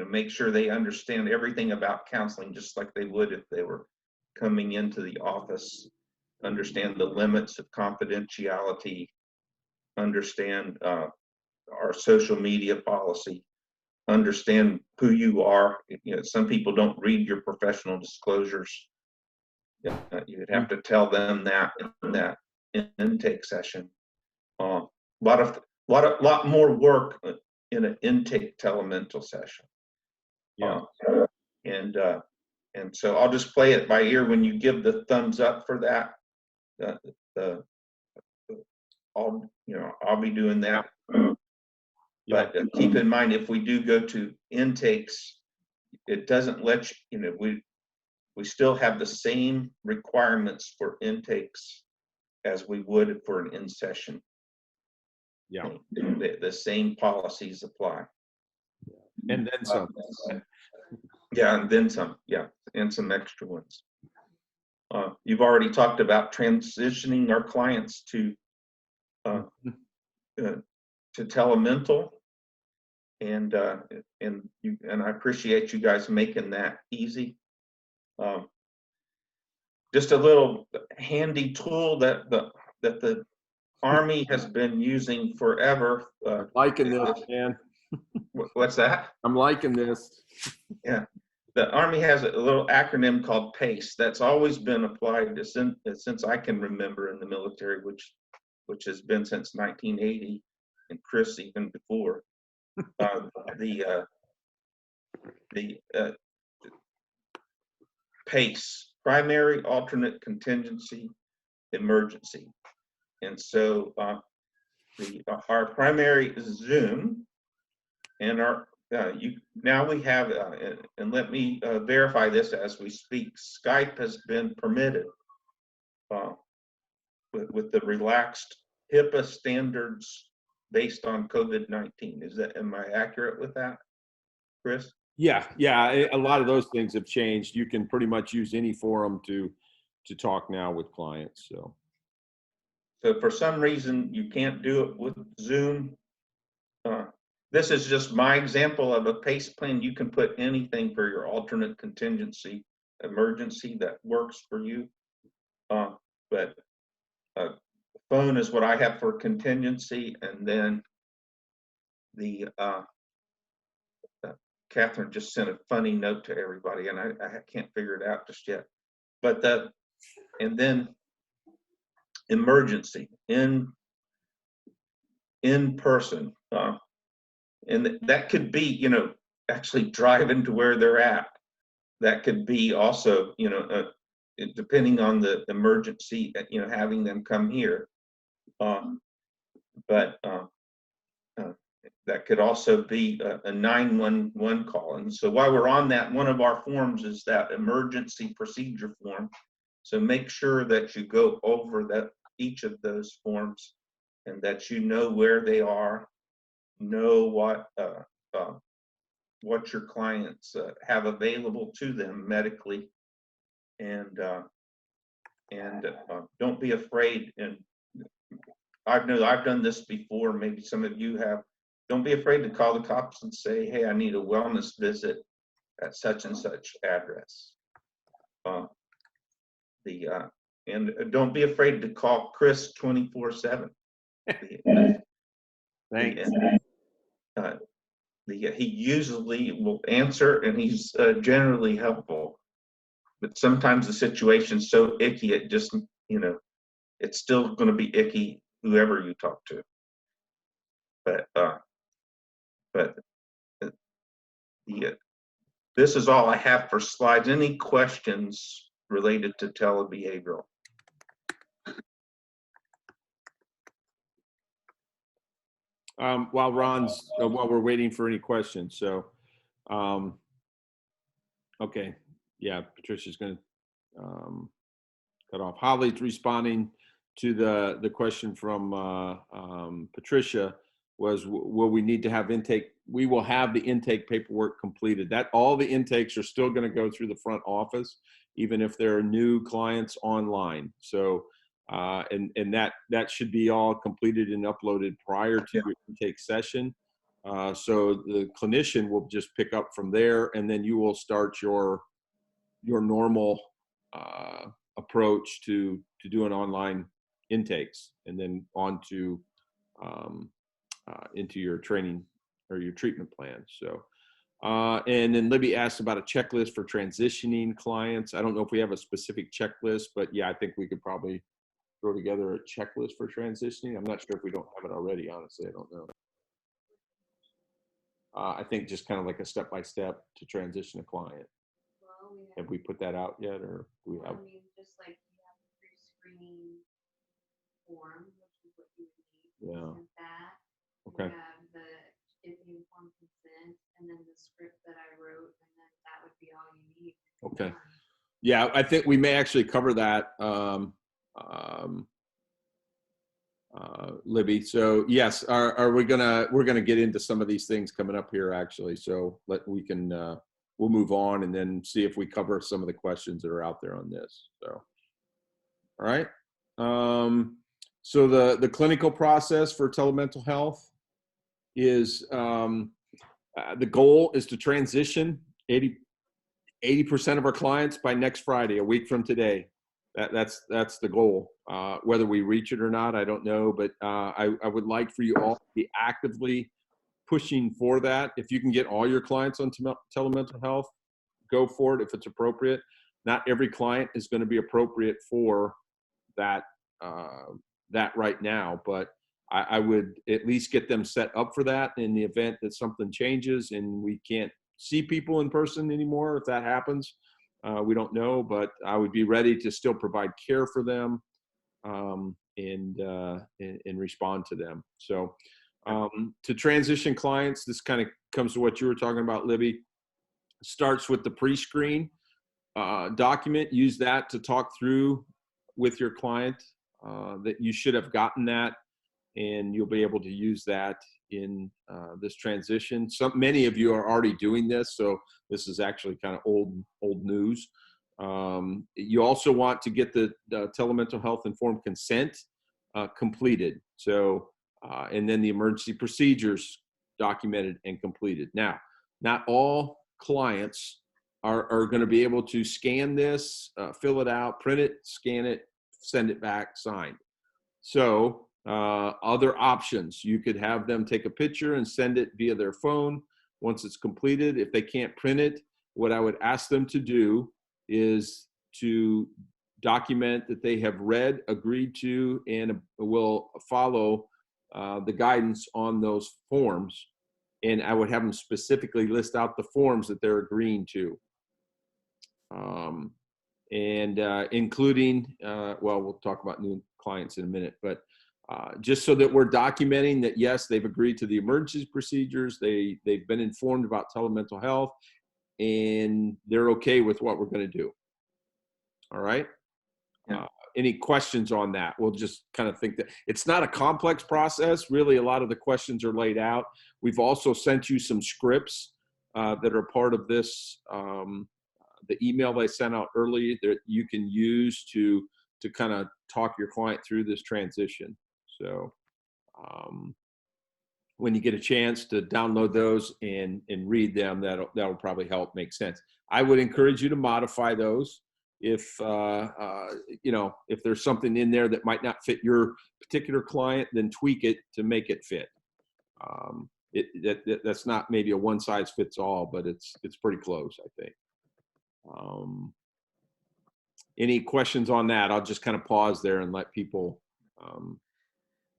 Speaker 5: make sure they understand everything about counseling, just like they would if they were coming into the office. Understand the limits of confidentiality, understand our social media policy, understand who you are. Some people don't read your professional disclosures. You'd have to tell them that in that intake session. A lot more work in an intake telemental session.
Speaker 1: Yeah.
Speaker 5: And so I'll just play it by ear when you give the thumbs up for that. I'll be doing that. But keep in mind, if we do go to intakes, it doesn't let you. We still have the same requirements for intakes as we would for an in-session
Speaker 1: Yeah.
Speaker 5: The same policies apply.
Speaker 1: And then some.
Speaker 5: Yeah, and then some, yeah, and some extra ones. You've already talked about transitioning our clients to telemental, and I appreciate you guys making that easy. Just a little handy tool that the Army has been using forever.
Speaker 1: Liking this, man.
Speaker 5: What's that?
Speaker 1: I'm liking this.
Speaker 5: Yeah. The Army has a little acronym called PACE that's always been applied since I can remember in the military, which has been since 1980, and Chris even before. The PACE, primary, alternate, contingency, emergency. And so our primary is Zoom, and our now we have, and let me verify this as we speak, Skype has been permitted with the relaxed HIPAA standards based on COVID-19. Am I accurate with that, Chris?
Speaker 1: Yeah, a lot of those things have changed. You can pretty much use any forum to talk now with clients. So
Speaker 5: if for some reason you can't do it with Zoom, this is just my example of a PACE plan. You can put anything for your alternate contingency emergency that works for you. But phone is what I have for contingency, and then the Catherine just sent a funny note to everybody, and I can't figure it out just yet. But and then emergency in person, and that could be, actually driving to where they're at. That could be also, depending on the emergency, having them come here. But that could also be a 911 call. And so while we're on that, one of our forms is that emergency procedure form. So make sure that you go over each of those forms, and that you know where they are, know what your clients have available to them medically, and don't be afraid. And I've done this before. Maybe some of you have. Don't be afraid to call the cops and say, "Hey, I need a wellness visit at such and such address." And don't be afraid to call Chris 24/7.
Speaker 1: thanks.
Speaker 5: He usually will answer, and he's generally helpful. But sometimes the situation's so icky, it just, it's still going to be icky whoever you talk to. But this is all I have for slides. Any questions related to telebehavioral?
Speaker 1: While we're waiting for any questions. So, okay. Yeah, Patricia's going to cut off. Holly's responding to the question from Patricia was, will we need to have intake? We will have the intake paperwork completed. That all the intakes are still going to go through the front office, even if there are new clients online. So, and that should be all completed and uploaded prior to your intake session. So the clinician will just pick up from there, and then you will start your normal approach to doing online intakes, and then on to into your training or your treatment plan. So, and then Libby asked about a checklist for transitioning clients. I don't know if we have a specific checklist, but yeah, I think we could probably throw together a checklist for transitioning. I'm not sure if we don't have it already, honestly. I don't know. I think just kind of like a step-by-step to transition a client.
Speaker 6: Well,
Speaker 1: Have we put that out yet, or do we have?
Speaker 6: I mean, just like you have a pre-screening form, which is what you would need.
Speaker 1: Yeah.
Speaker 6: And that.
Speaker 1: Okay.
Speaker 6: You have the informed consent, and then the script that I wrote, and then that would be all you need.
Speaker 1: Okay. Yeah, I think we may actually cover that Libby. So yes, we're gonna get into some of these things coming up here actually. So we'll move on and then see if we cover some of the questions that are out there on this. So, all right. So the clinical process for telemental health is the goal is to transition 80% of our clients by next Friday, a week from today. That's the goal. Whether we reach it or not, I don't know, but I would like for you all to be actively pushing for that. If you can get all your clients on telemental health, go for it if it's appropriate. Not every client is going to be appropriate for that right now, but I would at least get them set up for that in the event that something changes and we can't see people in person anymore. If that happens, we don't know, but I would be ready to still provide care for them and respond to them. So to transition clients, this kind of comes to what you were talking about, Libby. Starts with the pre-screen document. Use that to talk through with your client that you should have gotten that, and you'll be able to use that in this transition. Many of you are already doing this, so this is actually kind of old news. You also want to get the telemental health informed consent completed. So, and then the emergency procedures documented and completed. Now, not all clients are going to be able to scan this, fill it out, print it, scan it, send it back, signed. So other options, you could have them take a picture and send it via their phone once it's completed. If they can't print it, what I would ask them to do is to document that they have read, agreed to, and will follow the guidance on those forms. And I would have them specifically list out the forms that they're agreeing to. Including, well, we'll talk about new clients in a minute, but just so that we're documenting that, yes, they've agreed to the emergency procedures, they've been informed about telemental health, and they're okay with what we're going to do. All right.
Speaker 5: Yeah.
Speaker 1: Any questions on that? We'll just kind of think that it's not a complex process. Really, a lot of the questions are laid out. We've also sent you some scripts that are part of this, the email they sent out early that you can use to kind of talk your client through this transition. So when you get a chance to download those and read them, that'll probably help make sense. I would encourage you to modify those if if there's something in there that might not fit your particular client, then tweak it to make it fit. That's not maybe a one size fits all, but it's pretty close, I think. Any questions on that? I'll just kind of pause there and let people.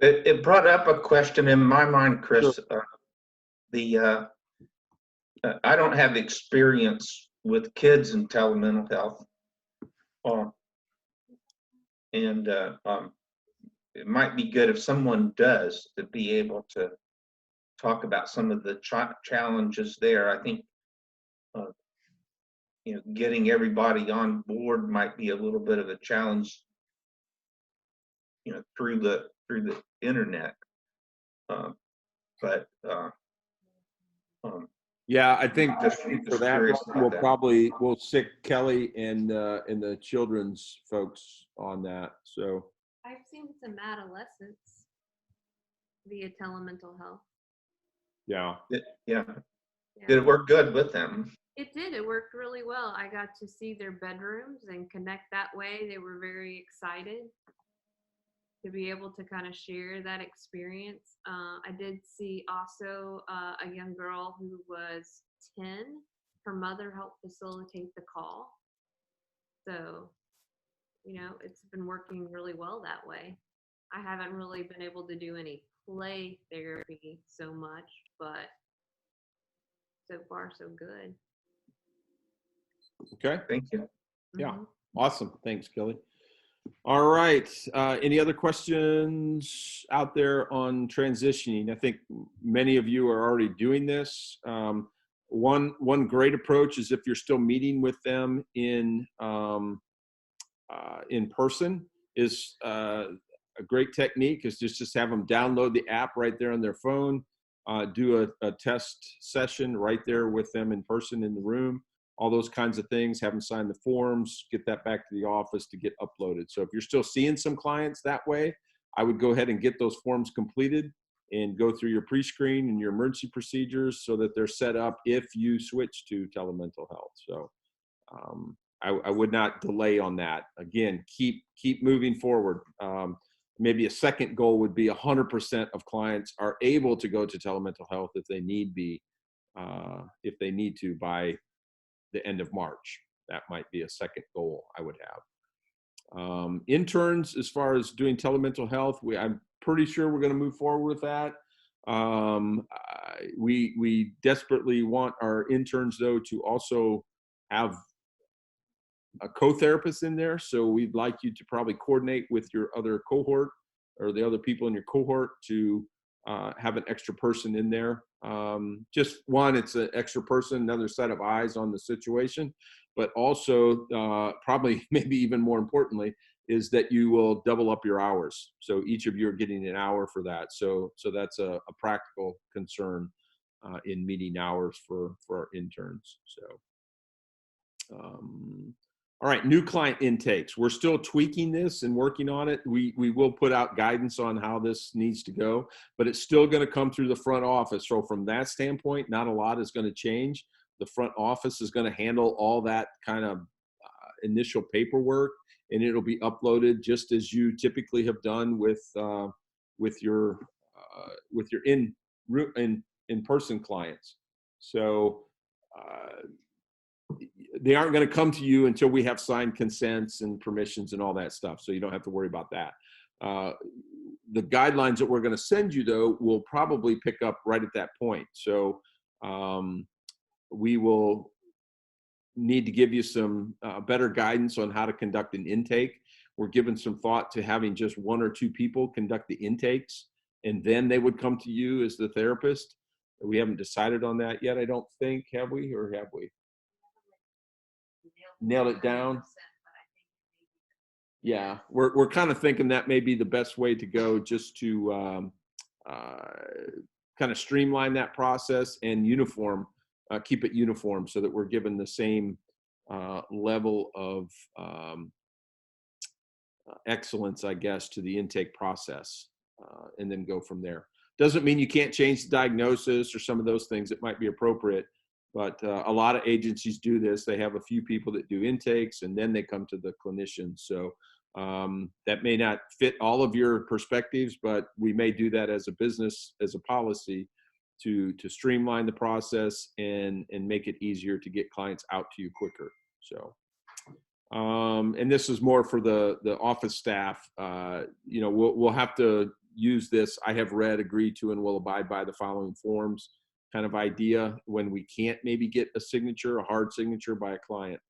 Speaker 5: It brought up a question in my mind, Chris.
Speaker 1: Sure.
Speaker 5: I don't have experience with kids in telemental health, and it might be good if someone does to be able to talk about some of the challenges there. I think getting everybody on board might be a little bit of a challenge, through the internet.
Speaker 1: Yeah, I think
Speaker 5: Just
Speaker 1: for that,
Speaker 5: curious about that.
Speaker 1: we'll stick Kelly and the children's folks on that. So
Speaker 6: I've seen some adolescents via telemental health.
Speaker 1: yeah.
Speaker 5: Yeah.
Speaker 6: Yeah.
Speaker 5: Did it work good with them?
Speaker 6: It did. It worked really well. I got to see their bedrooms and connect that way. They were very excited to be able to kind of share that experience. I did see also a young girl who was 10. Her mother helped facilitate the call. So, it's been working really well that way. I haven't really been able to do any play therapy so much, but so far so good.
Speaker 1: Okay.
Speaker 5: Thank you.
Speaker 1: Yeah.
Speaker 6: Mhm.
Speaker 1: Awesome. Thanks, Kelly. All right. Any other questions out there on transitioning? I think many of you are already doing this. One great approach is if you're still meeting with them in person, is a great technique is just have them download the app right there on their phone, do a test session right there with them in person in the room, all those kinds of things, have them sign the forms, get that back to the office to get uploaded. So if you're still seeing some clients that way, I would go ahead and get those forms completed and go through your pre-screen and your emergency procedures so that they're set up if you switch to telemental health. So I would not delay on that. Again, keep moving forward. Maybe a second goal would be 100% of clients are able to go to telemental health if they need to by the end of March. That might be a second goal I would have. Interns, as far as doing telemental health, I'm pretty sure we're going to move forward with that. We desperately want our interns, though, to also have a co-therapist in there. So we'd like you to probably coordinate with your other cohort or the other people in your cohort to have an extra person in there. Just one, it's an extra person, another set of eyes on the situation, but also probably maybe even more importantly is that you will double up your hours. So each of you are getting an hour for that. So that's a practical concern in meeting hours for our interns. So, all right, new client intakes. We're still tweaking this and working on it. We will put out guidance on how this needs to go, but it's still going to come through the front office. So from that standpoint, not a lot is going to change. The front office is going to handle all that kind of initial paperwork, and it'll be uploaded just as you typically have done with your in-person clients. So they aren't going to come to you until we have signed consents and permissions and all that stuff. So you don't have to worry about that. The guidelines that we're going to send you, though, will probably pick up right at that point. So we will need to give you some better guidance on how to conduct an intake. We're giving some thought to having just one or two people conduct the intakes, and then they would come to you as the therapist. We haven't decided on that yet, I don't think. Have we, or have we? Nailed it down. Yeah, we're kind of thinking that may be the best way to go, just to kind of streamline that process and keep it uniform so that we're given the same level of excellence, I guess, to the intake process, and then go from there. Doesn't mean you can't change the diagnosis or some of those things that might be appropriate. But a lot of agencies do this. They have a few people that do intakes, and then they come to the clinicians. So that may not fit all of your perspectives, but we may do that as a business, as a policy, to streamline the process and make it easier to get clients out to you quicker. So, and this is more for the office staff. We'll have to use this. I have read, agreed to, and will abide by the following forms kind of idea when we can't maybe get a hard signature by a client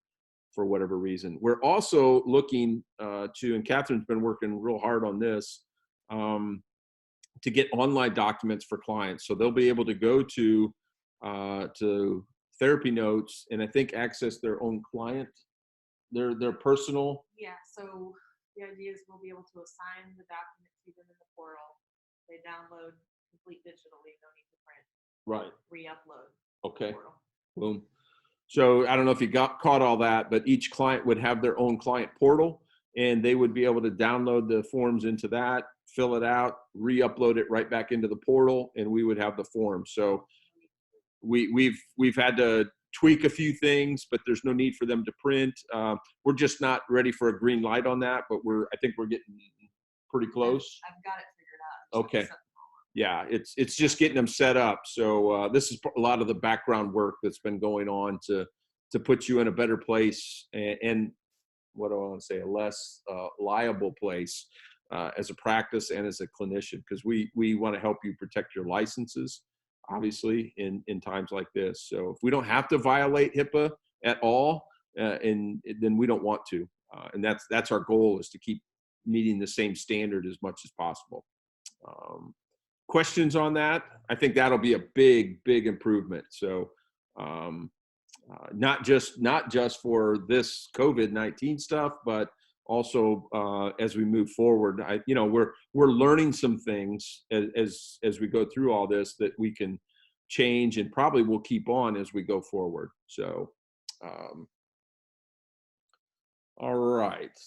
Speaker 1: for whatever reason. We're also looking and Catherine's been working real hard on this, to get online documents for clients. So they'll be able to go to Therapy Notes and I think access their own client, their personal.
Speaker 6: Yeah, so the idea is we'll be able to assign the documents to them in the portal. They download complete digitally, no need to print.
Speaker 1: Right.
Speaker 6: Re-upload.
Speaker 1: Okay.
Speaker 6: Portal.
Speaker 1: Boom. So I don't know if you caught all that, but each client would have their own client portal, and they would be able to download the forms into that, fill it out, re-upload it right back into the portal, and we would have the form. So we've had to tweak a few things, but there's no need for them to print. We're just not ready for a green light on that, but I think we're getting pretty close.
Speaker 6: I've got it figured out.
Speaker 1: Okay. Yeah, it's just getting them set up. So this is a lot of the background work that's been going on to put you in a better place and what do I want to say, a less liable place as a practice and as a clinician, because we want to help you protect your licenses, obviously, in times like this. So if we don't have to violate HIPAA at all, then we don't want to. And that's our goal, is to keep meeting the same standard as much as possible. Questions on that? I think that'll be a big improvement. So not just for this COVID-19 stuff, but also as we move forward. We're learning some things as we go through all this that we can change and probably will keep on as we go forward. So, all right.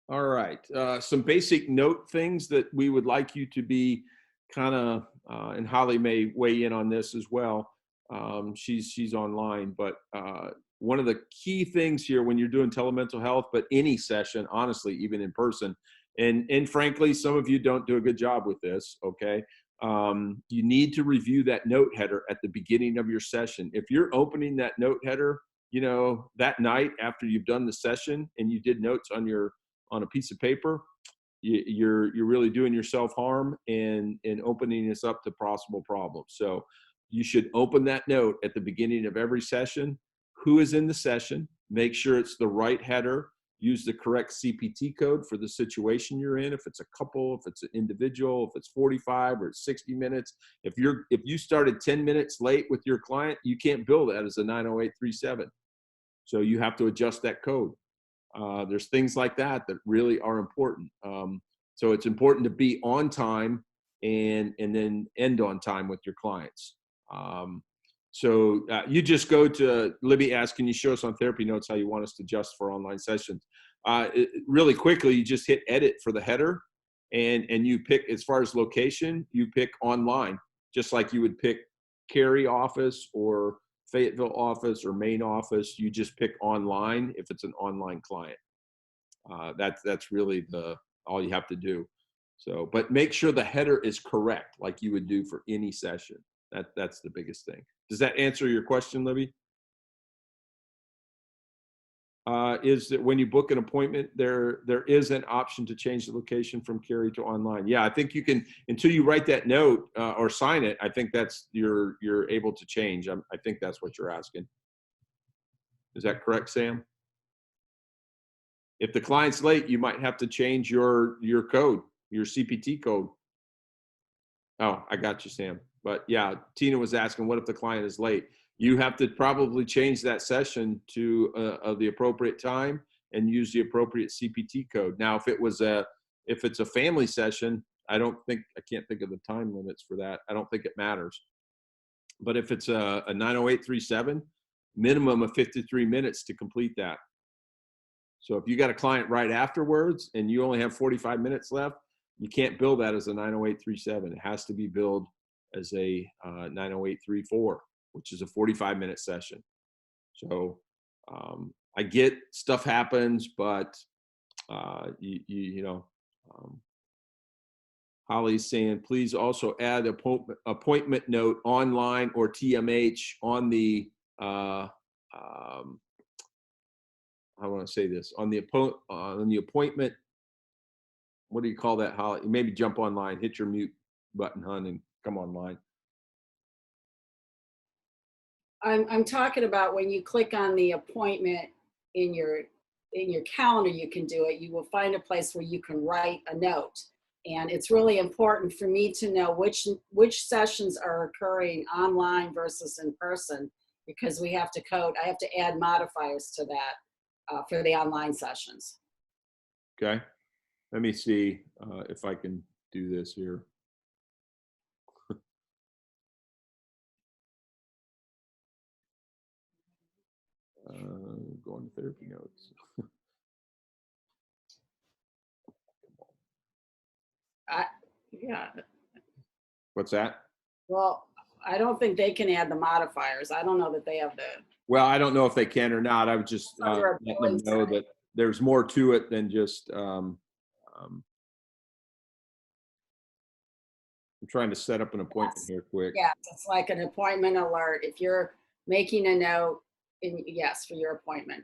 Speaker 1: All right. Some basic note things that we would like you to be kind of, and Holly may weigh in on this as well. She's online, but one of the key things here when you're doing telemental health, but any session, honestly, even in person, and frankly, some of you don't do a good job with this. Okay. You need to review that note header at the beginning of your session. If you're opening that note header, that night after you've done the session and you did notes on a piece of paper, you're really doing yourself harm and opening this up to possible problems. So you should open that note at the beginning of every session. Who is in the session? Make sure it's the right header. Use the correct CPT code for the situation you're in. If it's a couple, if it's an individual, if it's 45 or 60 minutes. If you started 10 minutes late with your client, you can't bill that as a 90837. So you have to adjust that code. There's things like that really are important. So it's important to be on time and then end on time with your clients. So you just go to Libby asked, can you show us on therapy notes how you want us to adjust for online sessions? Really quickly, you just hit edit for the header and you pick, as far as location, you pick online, just like you would pick Cary office or Fayetteville office or main office. You just pick online if it's an online client. That's really all you have to do. So, but make sure the header is correct, like you would do for any session. That's the biggest thing. Does that answer your question, Libby? Is that when you book an appointment, there is an option to change the location from Cary to online. Yeah, I think you can, until you write that note or sign it, I think that's you're able to change. I think that's what you're asking. Is that correct, Sam? If the client's late, you might have to change your code, your CPT code. Oh, I got you, Sam. But yeah, Tina was asking, what if the client is late? You have to probably change that session to the appropriate time and use the appropriate CPT code. Now, if it's a family session, I can't think of the time limits for that. I don't think it matters. But if it's a 90837, minimum of 53 minutes to complete that. So if you got a client right afterwards and you only have 45 minutes left, you can't bill that as a 90837. It has to be billed as a 90834, which is a 45-minute session. So I get stuff happens, but Holly's saying, please also add appointment note online or TMH on the I want to say this on the appointment. What do you call that, Holly? Maybe jump online, hit your mute button, hon, and come online.
Speaker 7: I'm talking about when you click on the appointment in your calendar, you can do it. You will find a place where you can write a note. And it's really important for me to know which sessions are occurring online versus in person, because I have to add modifiers to that for the online sessions.
Speaker 1: Okay. Let me see if I can do this here. Going to therapy notes.
Speaker 7: Yeah.
Speaker 1: What's that?
Speaker 7: Well, I don't think they can add the modifiers. I don't know that they have the.
Speaker 1: Well, I don't know if they can or not. I would just let them know that there's more to it than just. I'm trying to set up an appointment here quick.
Speaker 7: Yeah, it's like an appointment alert. If you're making a note, yes, for your appointment.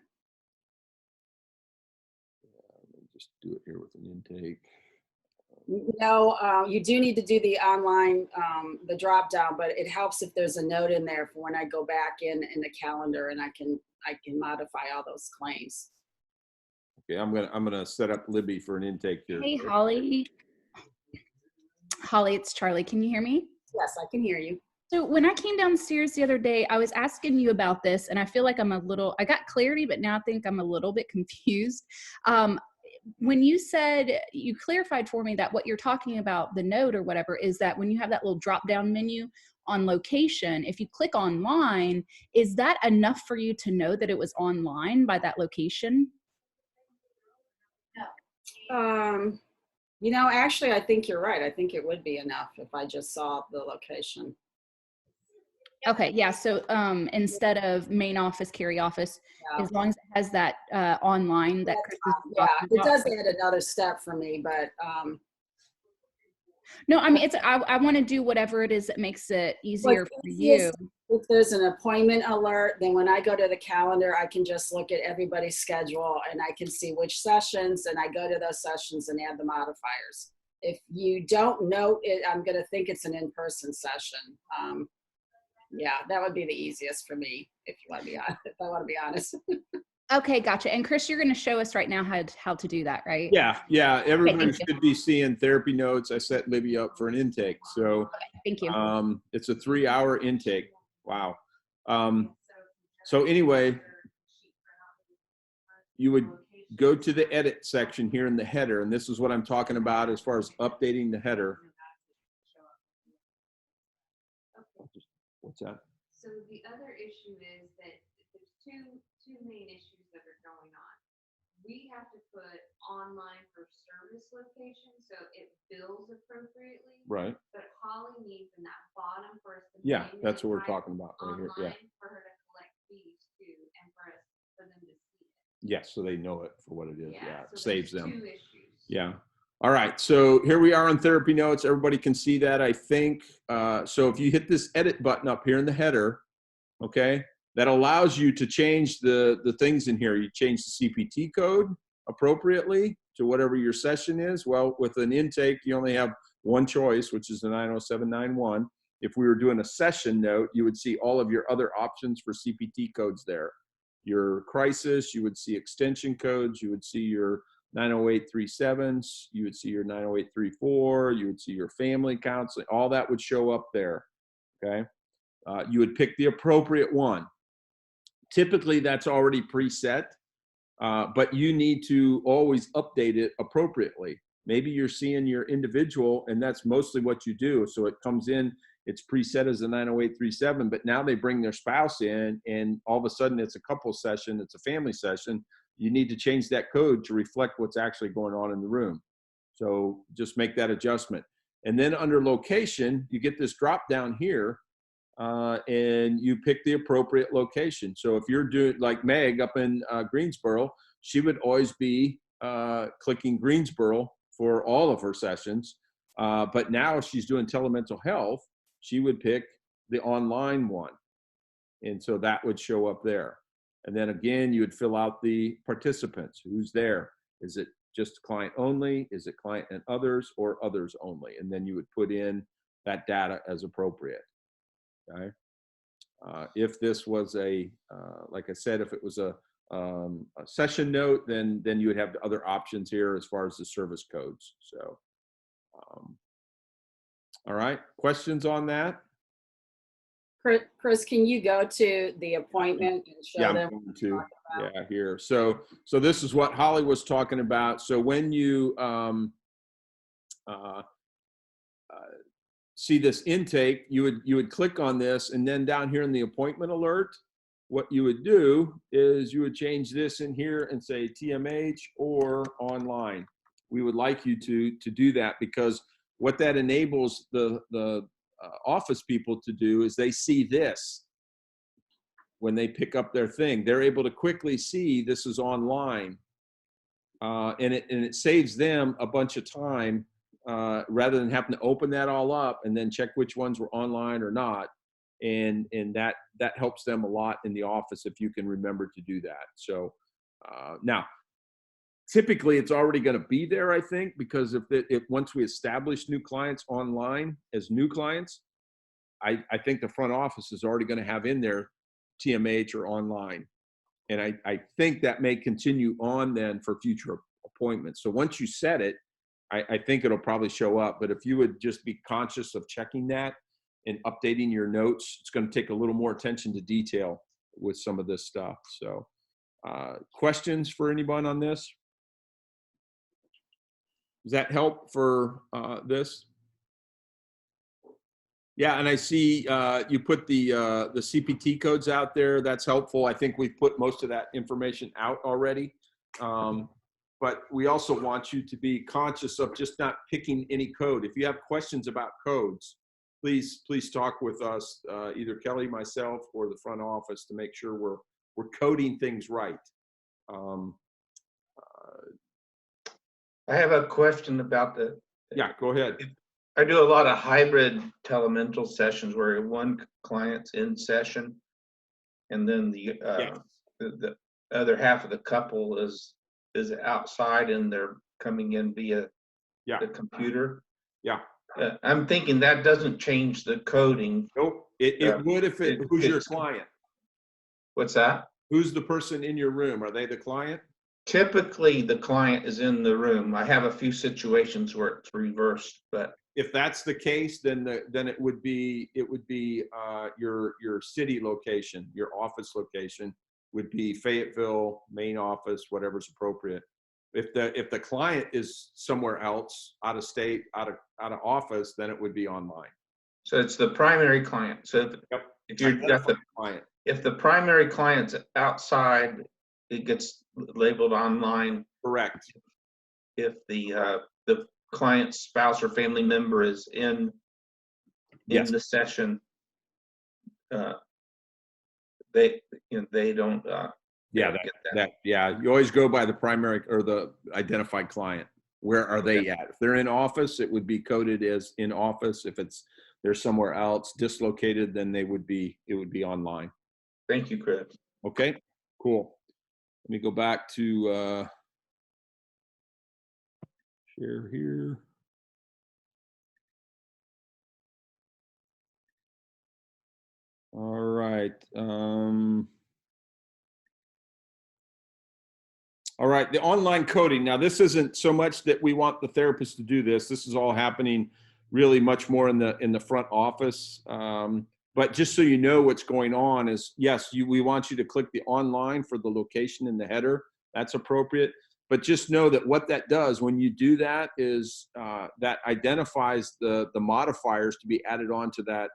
Speaker 1: Let me just do it here with an intake.
Speaker 7: No, you do need to do the online, the drop down, but it helps if there's a note in there for when I go back in the calendar and I can modify all those claims.
Speaker 1: Okay, I'm gonna set up Libby for an intake here.
Speaker 8: Hey, Holly. Holly, it's Charlie. Can you hear me?
Speaker 7: Yes, I can hear you.
Speaker 8: So when I came downstairs the other day, I was asking you about this, and I feel like I got clarity, but now I think I'm a little bit confused. When you said, you clarified for me that what you're talking about, the note or whatever, is that when you have that little drop down menu on location, if you click online, is that enough for you to know that it was online by that location?
Speaker 7: You know, actually, I think you're right. I think it would be enough if I just saw the location.
Speaker 8: Okay, yeah. So instead of main office, carry office,
Speaker 7: Yeah.
Speaker 8: as long as it has that online that Chris is
Speaker 7: Yeah,
Speaker 8: talking
Speaker 7: it
Speaker 8: about.
Speaker 7: does add another step for me, but
Speaker 8: No, I mean, I want to do whatever it is that makes it easier for you.
Speaker 7: if there's an appointment alert, then when I go to the calendar, I can just look at everybody's schedule and I can see which sessions, and I go to those sessions and add the modifiers. If you don't note it, I'm going to think it's an in-person session. Yeah, that would be the easiest for me, if you want to be honest. If I want to be honest.
Speaker 8: Okay, gotcha. And Chris, you're going to show us right now how to do that, right?
Speaker 1: Yeah, yeah. Everybody
Speaker 8: thank you.
Speaker 1: should be seeing therapy notes. I set Libby up for an intake. So
Speaker 8: Thank you.
Speaker 1: it's a 3-hour intake. Wow. So anyway, you would go to the edit section here in the header, and this is what I'm talking about as far as updating the header. What's that?
Speaker 6: So the other issue is that there's two main issues that are going on. We have to put online for service location, so it bills appropriately.
Speaker 1: Right.
Speaker 6: But Holly needs in that bottom for us to
Speaker 1: Yeah, that's what we're
Speaker 6: manually
Speaker 1: talking about right here.
Speaker 6: online
Speaker 1: Yeah.
Speaker 6: for her to collect fees too, and for them to see it.
Speaker 1: Yes, so they know it for what it is. Yeah, it
Speaker 6: so
Speaker 1: saves
Speaker 6: there's
Speaker 1: them.
Speaker 6: 2 issues.
Speaker 1: Yeah. All right. So here we are on therapy notes. Everybody can see that, I think. So if you hit this edit button up here in the header, okay, that allows you to change the things in here. You change the CPT code appropriately to whatever your session is. Well, with an intake, you only have one choice, which is the 90791. If we were doing a session note, you would see all of your other options for CPT codes there. Your crisis, you would see extension codes, you would see your 90837s, you would see your 90834, you would see your family counseling, all that would show up there, okay? You would pick the appropriate one. Typically, that's already preset, but you need to always update it appropriately. Maybe you're seeing your individual, and that's mostly what you do. So it comes in, it's preset as a 90837, but now they bring their spouse in, and all of a sudden it's a couple session, it's a family session. You need to change that code to reflect what's actually going on in the room. So just make that adjustment. And then under location, you get this drop down here, and you pick the appropriate location. So if you're doing like Meg up in Greensboro, she would always be clicking Greensboro for all of her sessions. But now she's doing telemental health, she would pick the online one. And so that would show up there. And then again, you would fill out the participants. Who's there? Is it just client only? Is it client and others, or others only? And then you would put in that data as appropriate. Okay. If this was like I said, if it was a session note, then you would have the other options here as far as the service codes. So, all right. Questions on that?
Speaker 7: Chris, can you go to the appointment and show them?
Speaker 1: I'm going to, yeah, here. So this is what Holly was talking about. So when you see this intake, you would click on this, and then down here in the appointment alert, what you would do is you would change this in here and say TMH or online. We would like you to do that, because what that enables the office people to do is they see this when they pick up their thing. They're able to quickly see this is online, and it saves them a bunch of time, rather than having to open that all up and then check which ones were online or not. And that helps them a lot in the office if you can remember to do that. So now, typically it's already going to be there, I think, because if once we establish new clients online as new clients, I think the front office is already going to have in there TMH or online. And I think that may continue on then for future appointments. So once you set it, I think it'll probably show up. But if you would just be conscious of checking that and updating your notes. It's going to take a little more attention to detail with some of this stuff. So questions for anyone on this? Does that help for this? Yeah, and I see you put the CPT codes out there. That's helpful. I think we've put most of that information out already. But we also want you to be conscious of just not picking any code. If you have questions about codes, please talk with us, either Kelly, myself, or the front office, to make sure we're coding things right.
Speaker 5: I have a question about
Speaker 1: Yeah, go ahead.
Speaker 5: I do a lot of hybrid telemental sessions where one client's in session and then the other half of the couple is outside and they're coming in via the computer.
Speaker 1: Yeah.
Speaker 5: I'm thinking that doesn't change the coding.
Speaker 1: Nope. It would if who's your client?
Speaker 5: What's that?
Speaker 1: Who's the person in your room? Are they the client?
Speaker 5: Typically, the client is in the room. I have a few situations where it's reversed, but
Speaker 1: if that's the case, then it would be your city location, your office location would be Fayetteville, main office, whatever's appropriate. If the client is somewhere else, out of state, out of office, then it would be online.
Speaker 5: So it's the primary client. So if you're got the
Speaker 1: client,
Speaker 5: if the primary client's outside, it gets labeled online.
Speaker 1: Correct.
Speaker 5: If the client's spouse or family member is in the session, they don't.
Speaker 1: You always go by the primary or the identified client. Where are they at? If they're in office, it would be coded as in office. If they're somewhere else dislocated, then it would be online.
Speaker 5: Thank you, Chris.
Speaker 1: Okay, cool. Let me go back to share here. All right. All right, the online coding. Now, this isn't so much that we want the therapist to do this. This is all happening really much more in the front office. But just so you know what's going on is, yes, we want you to click the online for the location in the header. That's appropriate. But just know that what that does when you do that is that identifies the modifiers to be added onto that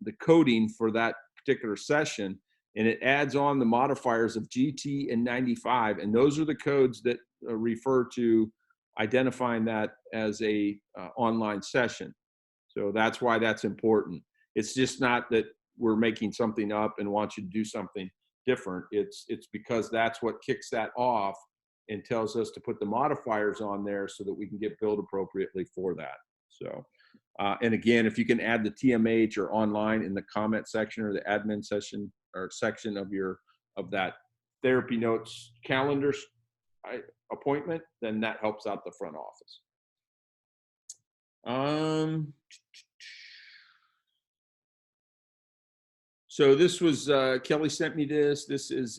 Speaker 1: the coding for that particular session, and it adds on the modifiers of GT and 95, and those are the codes that refer to identifying that as a online session. So that's why that's important. It's just not that we're making something up and want you to do something different. It's because that's what kicks that off and tells us to put the modifiers on there so that we can get billed appropriately for that. So, and again, if you can add the TMH or online in the comment section or the admin session or section of that therapy notes calendar appointment, then that helps out the front office. So this was, Kelly sent me this. This is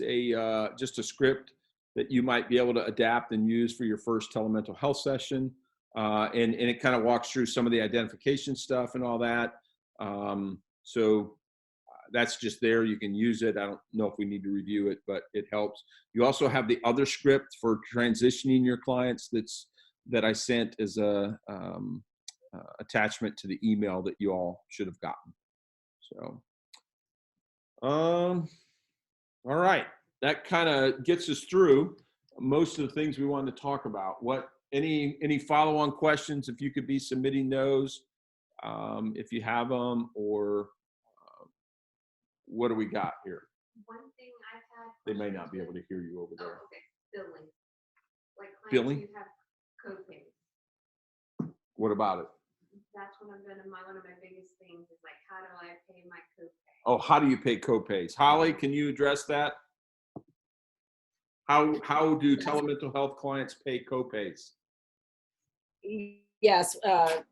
Speaker 1: just a script that you might be able to adapt and use for your first telemental health session. And it kind of walks through some of the identification stuff and all that. So that's just there. You can use it. I don't know if we need to review it, but it helps. You also have the other script for transitioning your clients that I sent as a attachment to the email that you all should have gotten. So, all right. That kind of gets us through most of the things we wanted to talk about. Any follow-on questions, if you could be submitting those, if you have them, or what do we got here?
Speaker 6: One thing I've had.
Speaker 1: They may not be able to hear you over there.
Speaker 6: Oh, okay. Billing. Like clients
Speaker 1: Billing?
Speaker 6: who have co-pays.
Speaker 1: What about it?
Speaker 6: That's one of my biggest things is like, how do I pay my copay?
Speaker 1: Oh, how do you pay co-pays? Holly, can you address that? How do telemental health clients pay co-pays?
Speaker 7: Yes,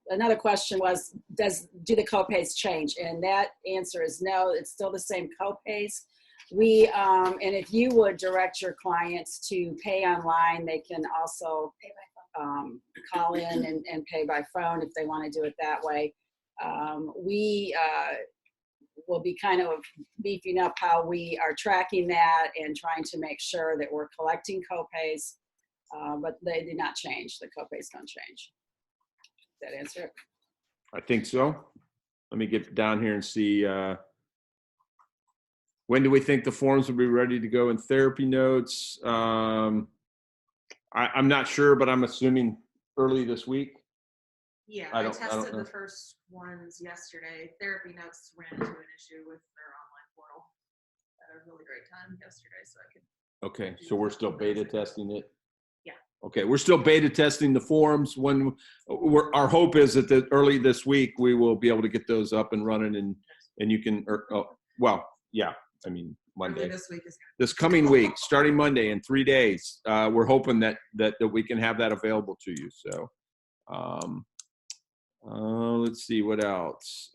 Speaker 7: another question was, do the co-pays change? And that answer is no, it's still the same co-pays. And if you would direct your clients to pay online, they can also call in and pay by phone if they want to do it that way. We will be kind of beefing up how we are tracking that and trying to make sure that we're collecting copays, but they did not change. The copays don't change. Does that answer it?
Speaker 1: I think so. Let me get down here and see. When do we think the forms will be ready to go in therapy notes? I'm not sure, but I'm assuming early this week.
Speaker 9: Yeah,
Speaker 1: I
Speaker 9: I
Speaker 1: don't know.
Speaker 9: tested the first ones yesterday. Therapy Notes ran into an issue with their online portal. I had a really great time yesterday, so I could.
Speaker 1: Okay, so we're still beta testing it?
Speaker 9: Yeah.
Speaker 1: Okay, we're still beta testing the forms. When our hope is that early this week, we will be able to get those up and running and you can, I mean, Monday.
Speaker 9: This week is
Speaker 1: This coming week, starting Monday in 3 days, we're hoping that we can have that available to you. So, let's see what else.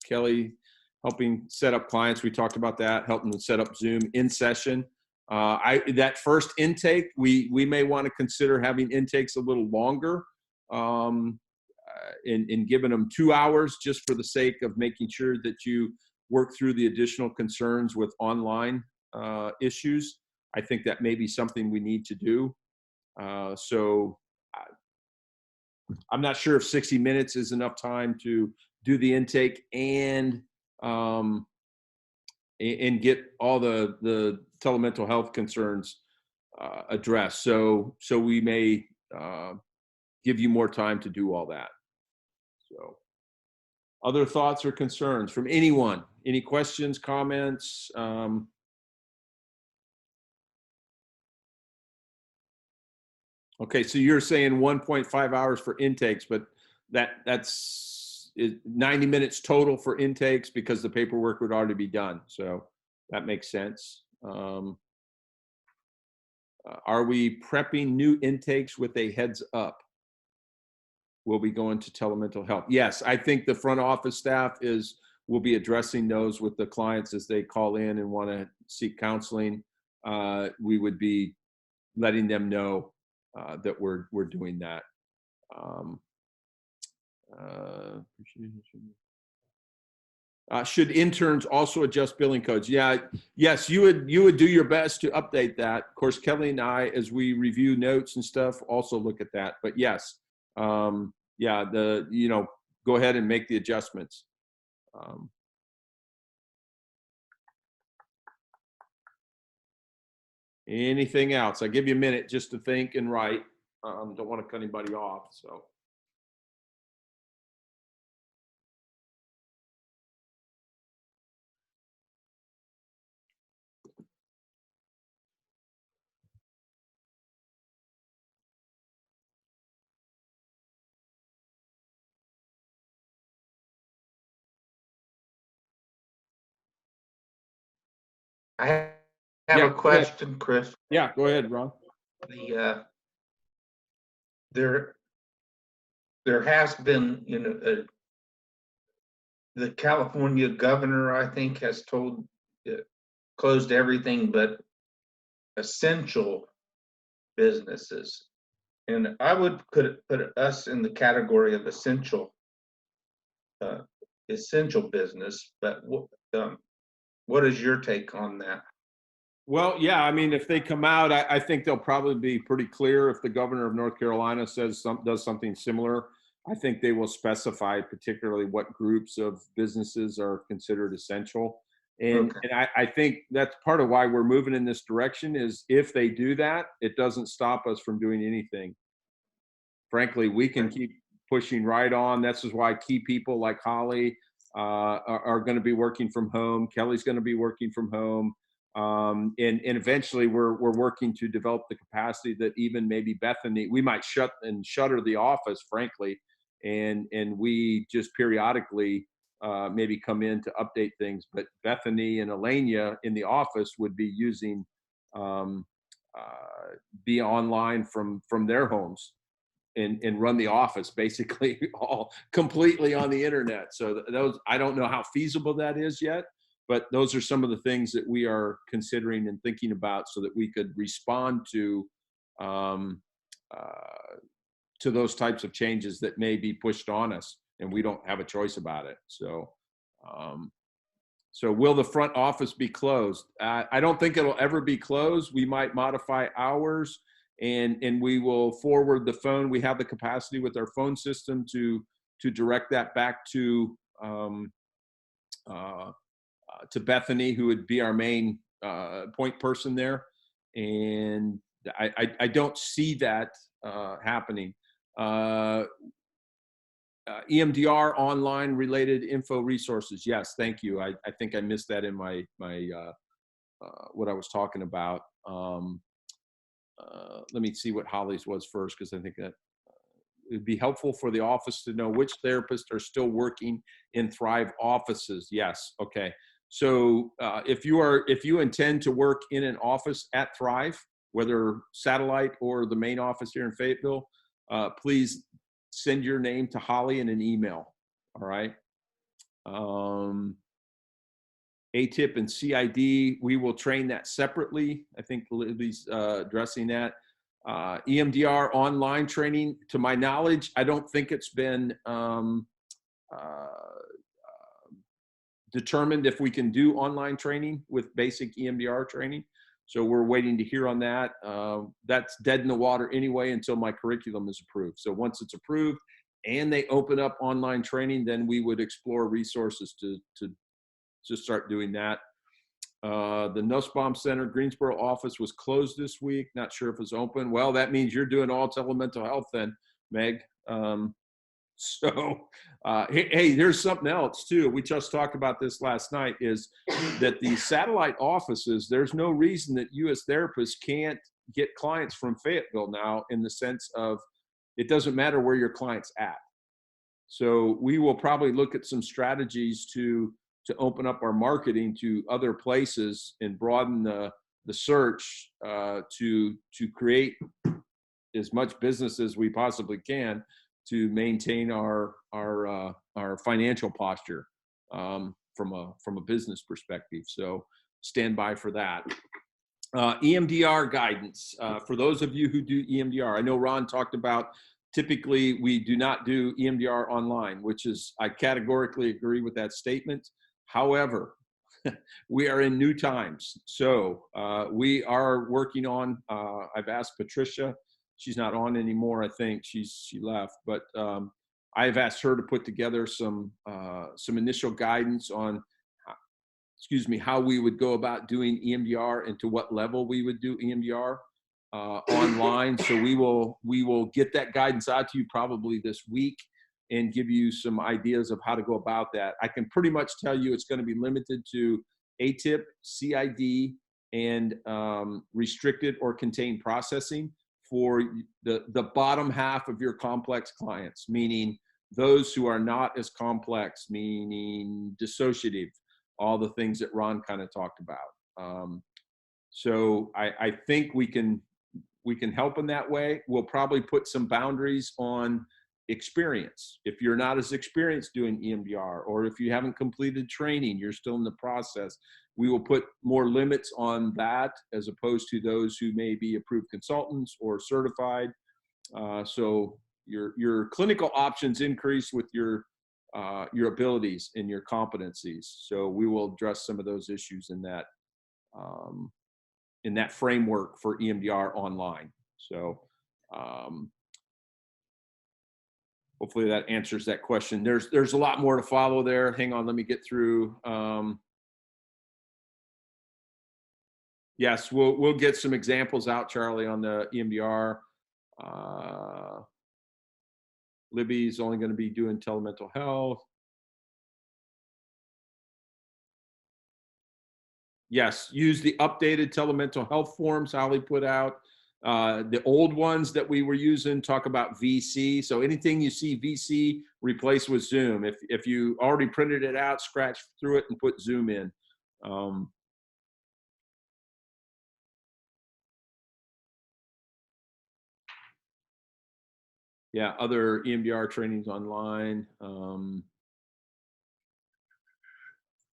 Speaker 1: Kelly, helping set up clients. We talked about that, helping them set up Zoom in session. That first intake, we may want to consider having intakes a little longer, in giving them 2 hours just for the sake of making sure that you work through the additional concerns with online issues. I think that may be something we need to do. So I'm not sure if 60 minutes is enough time to do the intake and get all the telemental health concerns addressed. So we may give you more time to do all that. So, other thoughts or concerns from anyone? Any questions, comments? Okay, so you're saying 1.5 hours for intakes, but that's 90 minutes total for intakes because the paperwork would already be done. So that makes sense. Are we prepping new intakes with a heads up? Will be going to telemental health? Yes, I think the front office staff will be addressing those with the clients as they call in and want to seek counseling. We would be letting them know that we're doing that. Should interns also adjust billing codes? Yes, you would do your best to update that. Of course, Kelly and I, as we review notes and stuff, also look at that. But yes, go ahead and make the adjustments. Anything else? I give you a minute just to think and write. Don't want to cut anybody off. So.
Speaker 5: I have
Speaker 1: Yeah,
Speaker 5: a question, Chris.
Speaker 1: Yeah, go ahead, Ron.
Speaker 5: There has been, the California governor, I think, has closed everything but essential businesses. And I would put us in the category of essential business, but what is your take on that?
Speaker 1: Well, yeah, I mean, if they come out, I think they'll probably be pretty clear. If the governor of North Carolina does something similar, I think they will specify particularly what groups of businesses are considered essential. And I think that's part of why we're moving in this direction is if they do that, it doesn't stop us from doing anything. Frankly, we can keep pushing right on. This is why key people like Holly are going to be working from home. Kelly's going to be working from home. And eventually we're working to develop the capacity that even maybe Bethany, we might shutter the office, frankly, and we just periodically maybe come in to update things. But Bethany and Elenia in the office would be using be online from their homes and run the office basically all completely on the internet. So those, I don't know how feasible that is yet, but those are some of the things that we are considering and thinking about so that we could respond to to those types of changes that may be pushed on us, and we don't have a choice about it. So, so will the front office be closed? I don't think it'll ever be closed. We might modify hours, and we will forward the phone. We have the capacity with our phone system to direct that back to Bethany, who would be our main point person there. And I don't see that happening. EMDR online related info resources. Yes, thank you. I think I missed that in my what I was talking about. Let me see what Holly's was first, because I think that it'd be helpful for the office to know which therapists are still working in Thrive offices. Yes. Okay. So if you intend to work in an office at Thrive, whether satellite or the main office here in Fayetteville, please send your name to Holly in an email. All right. ATIP and CID, we will train that separately. I think Libby's addressing that. EMDR online training, to my knowledge, I don't think it's been determined if we can do online training with basic EMDR training. So we're waiting to hear on that. That's dead in the water anyway until my curriculum is approved. So once it's approved and they open up online training, then we would explore resources to start doing that. The Nussbaum Center Greensboro office was closed this week. Not sure if it's open. Well, that means you're doing all telemental health then, Meg. Hey, there's something else too. We just talked about this last night, is that the satellite offices, there's no reason that you as therapists can't get clients from Fayetteville now, in the sense of it doesn't matter where your client's at. So we will probably look at some strategies to open up our marketing to other places and broaden the search to create as much business as we possibly can to maintain our financial posture from a business perspective. So stand by for that. EMDR guidance for those of you who do EMDR. I know Ron talked about, typically we do not do EMDR online, which is, I categorically agree with that statement. However, we are in new times. So we are working on, I've asked Patricia, she's not on anymore, I think she left, but I've asked her to put together some initial guidance on, how we would go about doing EMDR and to what level we would do EMDR online. So we will get that guidance out to you probably this week and give you some ideas of how to go about that. I can pretty much tell you it's going to be limited to ATIP, CID, and restricted or contained processing for the bottom half of your complex clients, meaning those who are not as complex, meaning dissociative, all the things that Ron kind of talked about. So I think we can help in that way. We'll probably put some boundaries on experience. If you're not as experienced doing EMDR, or if you haven't completed training, you're still in the process, we will put more limits on that as opposed to those who may be approved consultants or certified. So your clinical options increase with your abilities and your competencies. So we will address some of those issues in that framework for EMDR online. So hopefully that answers that question. There's a lot more to follow there. Hang on, let me get through. Yes, we'll get some examples out, Charlie, on the EMDR. Libby's only going to be doing telemental health. Yes, use the updated telemental health forms Holly put out. The old ones that we were using talk about VC. So anything you see VC, replace with Zoom. If you already printed it out, scratch through it and put Zoom in. Yeah, other EMDR trainings online.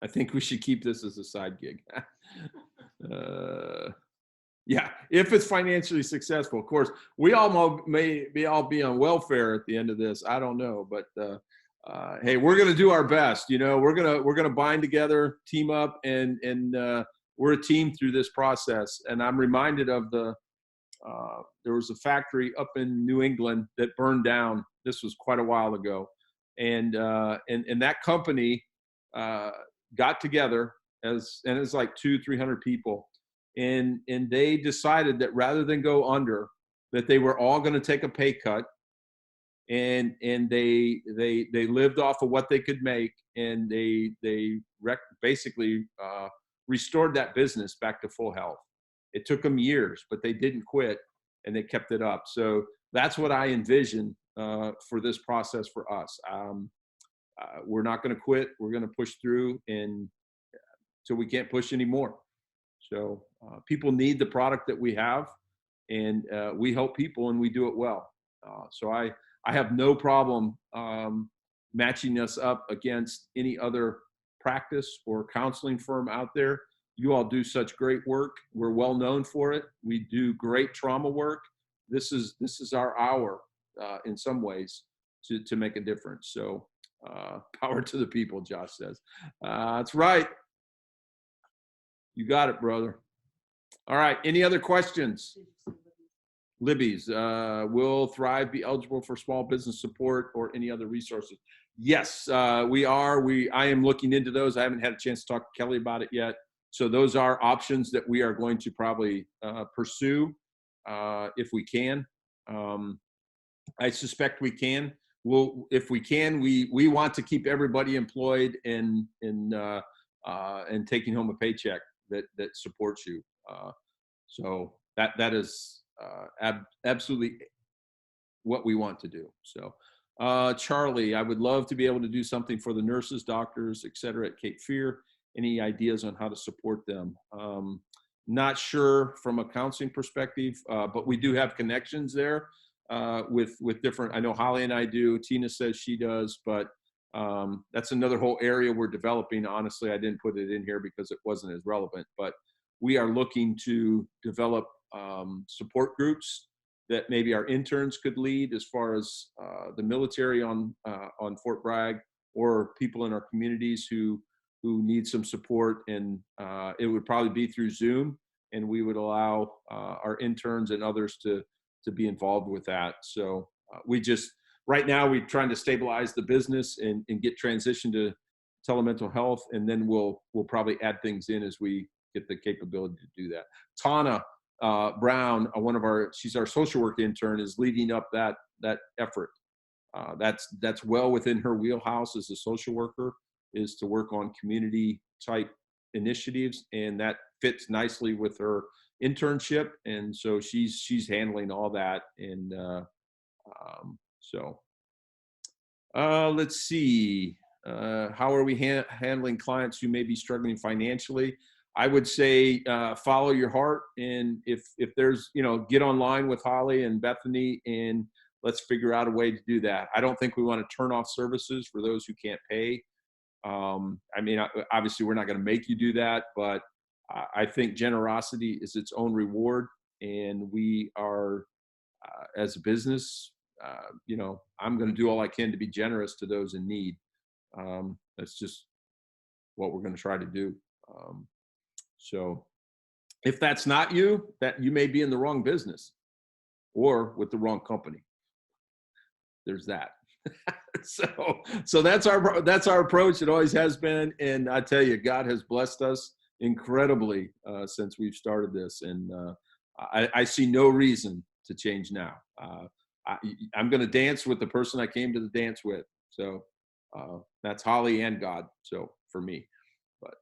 Speaker 1: I think we should keep this as a side gig. Yeah, if it's financially successful, of course. We all may be on welfare at the end of this. I don't know, but hey, we're gonna do our best. You know, we're gonna bind together, team up, and we're a team through this process. And I'm reminded of there was a factory up in New England that burned down. This was quite a while ago, and that company got together and it's like 200-300 people. And they decided that rather than go under, that they were all going to take a pay cut, and they lived off of what they could make, and they basically restored that business back to full health. It took them years, but they didn't quit, and they kept it up. So that's what I envision for this process for us. We're not going to quit. We're going to push through and till we can't push anymore. So people need the product that we have, and we help people, and we do it well. So I have no problem matching us up against any other practice or counseling firm out there. You all do such great work. We're well known for it. We do great trauma work. This is our hour in some ways to make a difference. So power to the people, Josh says. That's right. You got it, brother. All right. Any other questions? Libby's, will Thrive be eligible for small business support or any other resources? Yes, we are. I am looking into those. I haven't had a chance to talk to Kelly about it yet. So those are options that we are going to probably pursue if we can. I suspect we can. If we can, we want to keep everybody employed and taking home a paycheck that supports you. So that is absolutely what we want to do. So Charlie, I would love to be able to do something for the nurses, doctors, et cetera, at Cape Fear. Any ideas on how to support them? Not sure from a counseling perspective, but we do have connections there with different, I know Holly and I do, Tina says she does, but that's another whole area we're developing. Honestly, I didn't put it in here because it wasn't as relevant, but we are looking to develop support groups that maybe our interns could lead as far as the military on Fort Bragg, or people in our communities who need some support. And it would probably be through Zoom, and we would allow our interns and others to be involved with that. So right now we're trying to stabilize the business and get transition to telemental health, and then we'll probably add things in as we get the capability to do that. Tana Brown, she's our social work intern, is leading up that effort. That's well within her wheelhouse as a social worker, is to work on community type initiatives, and that fits nicely with her internship. And so she's handling all that. And let's see. How are we handling clients who may be struggling financially? I would say follow your heart, and if there's, get online with Holly and Bethany, and let's figure out a way to do that. I don't think we want to turn off services for those who can't pay. I mean, obviously we're not going to make you do that, but I think generosity is its own reward, and we are, as a business, I'm going to do all I can to be generous to those in need. That's just what we're going to try to do. So if that's not you, that you may be in the wrong business or with the wrong company. There's that. So that's our approach. It always has been. And I tell you, God has blessed us incredibly since we've started this. And I see no reason to change now. I'm going to dance with the person I came to the dance with. So that's Holly and God. So for me, but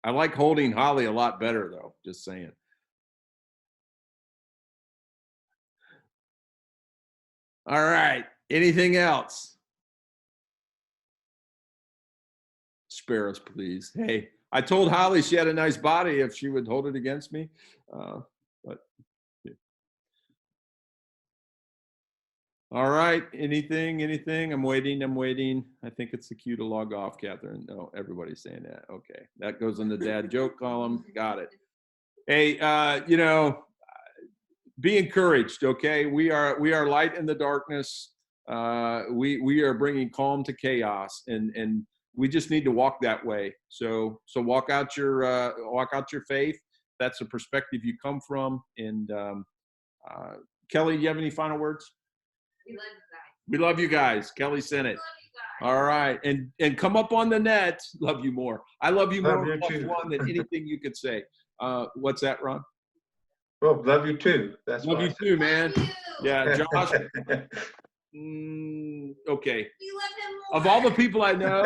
Speaker 1: I like holding Holly a lot better, though, just saying. All right. Anything else? Spare us, please. Hey, I told Holly she had a nice body if she would hold it against me. But all right. Anything? I'm waiting. I think it's the cue to log off, Catherine. No, everybody's saying that. Okay. That goes in the dad joke column. Got it. Hey, you know, be encouraged. Okay, we are light in the darkness. We are bringing calm to chaos, and we just need to walk that way. So walk out your faith. That's the perspective you come from. And Kelly, do you have any final words?
Speaker 6: We love you guys.
Speaker 1: We love you guys. Kelly sent it.
Speaker 6: Love you guys.
Speaker 1: All right, and come up on the net. Love you more. I love you
Speaker 5: Love
Speaker 1: more
Speaker 5: you
Speaker 1: plus
Speaker 5: too.
Speaker 1: one than anything you could say. What's that, Ron?
Speaker 5: Well, love you too. That's
Speaker 1: Love
Speaker 5: what
Speaker 1: you too, man.
Speaker 6: Love you.
Speaker 1: Yeah, Josh. Okay.
Speaker 6: We love him more.
Speaker 1: Of all the people I know,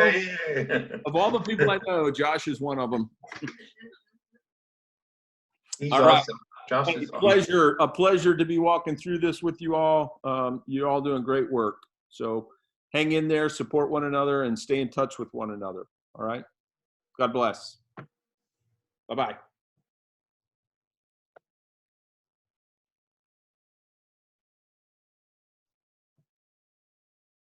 Speaker 5: He's
Speaker 1: Josh is one of them. All right.
Speaker 5: awesome. Josh
Speaker 1: Hey,
Speaker 5: is awesome.
Speaker 1: a pleasure to be walking through this with you all. You're all doing great work. So hang in there, support one another, and stay in touch with one another. All right. God bless. Bye-bye.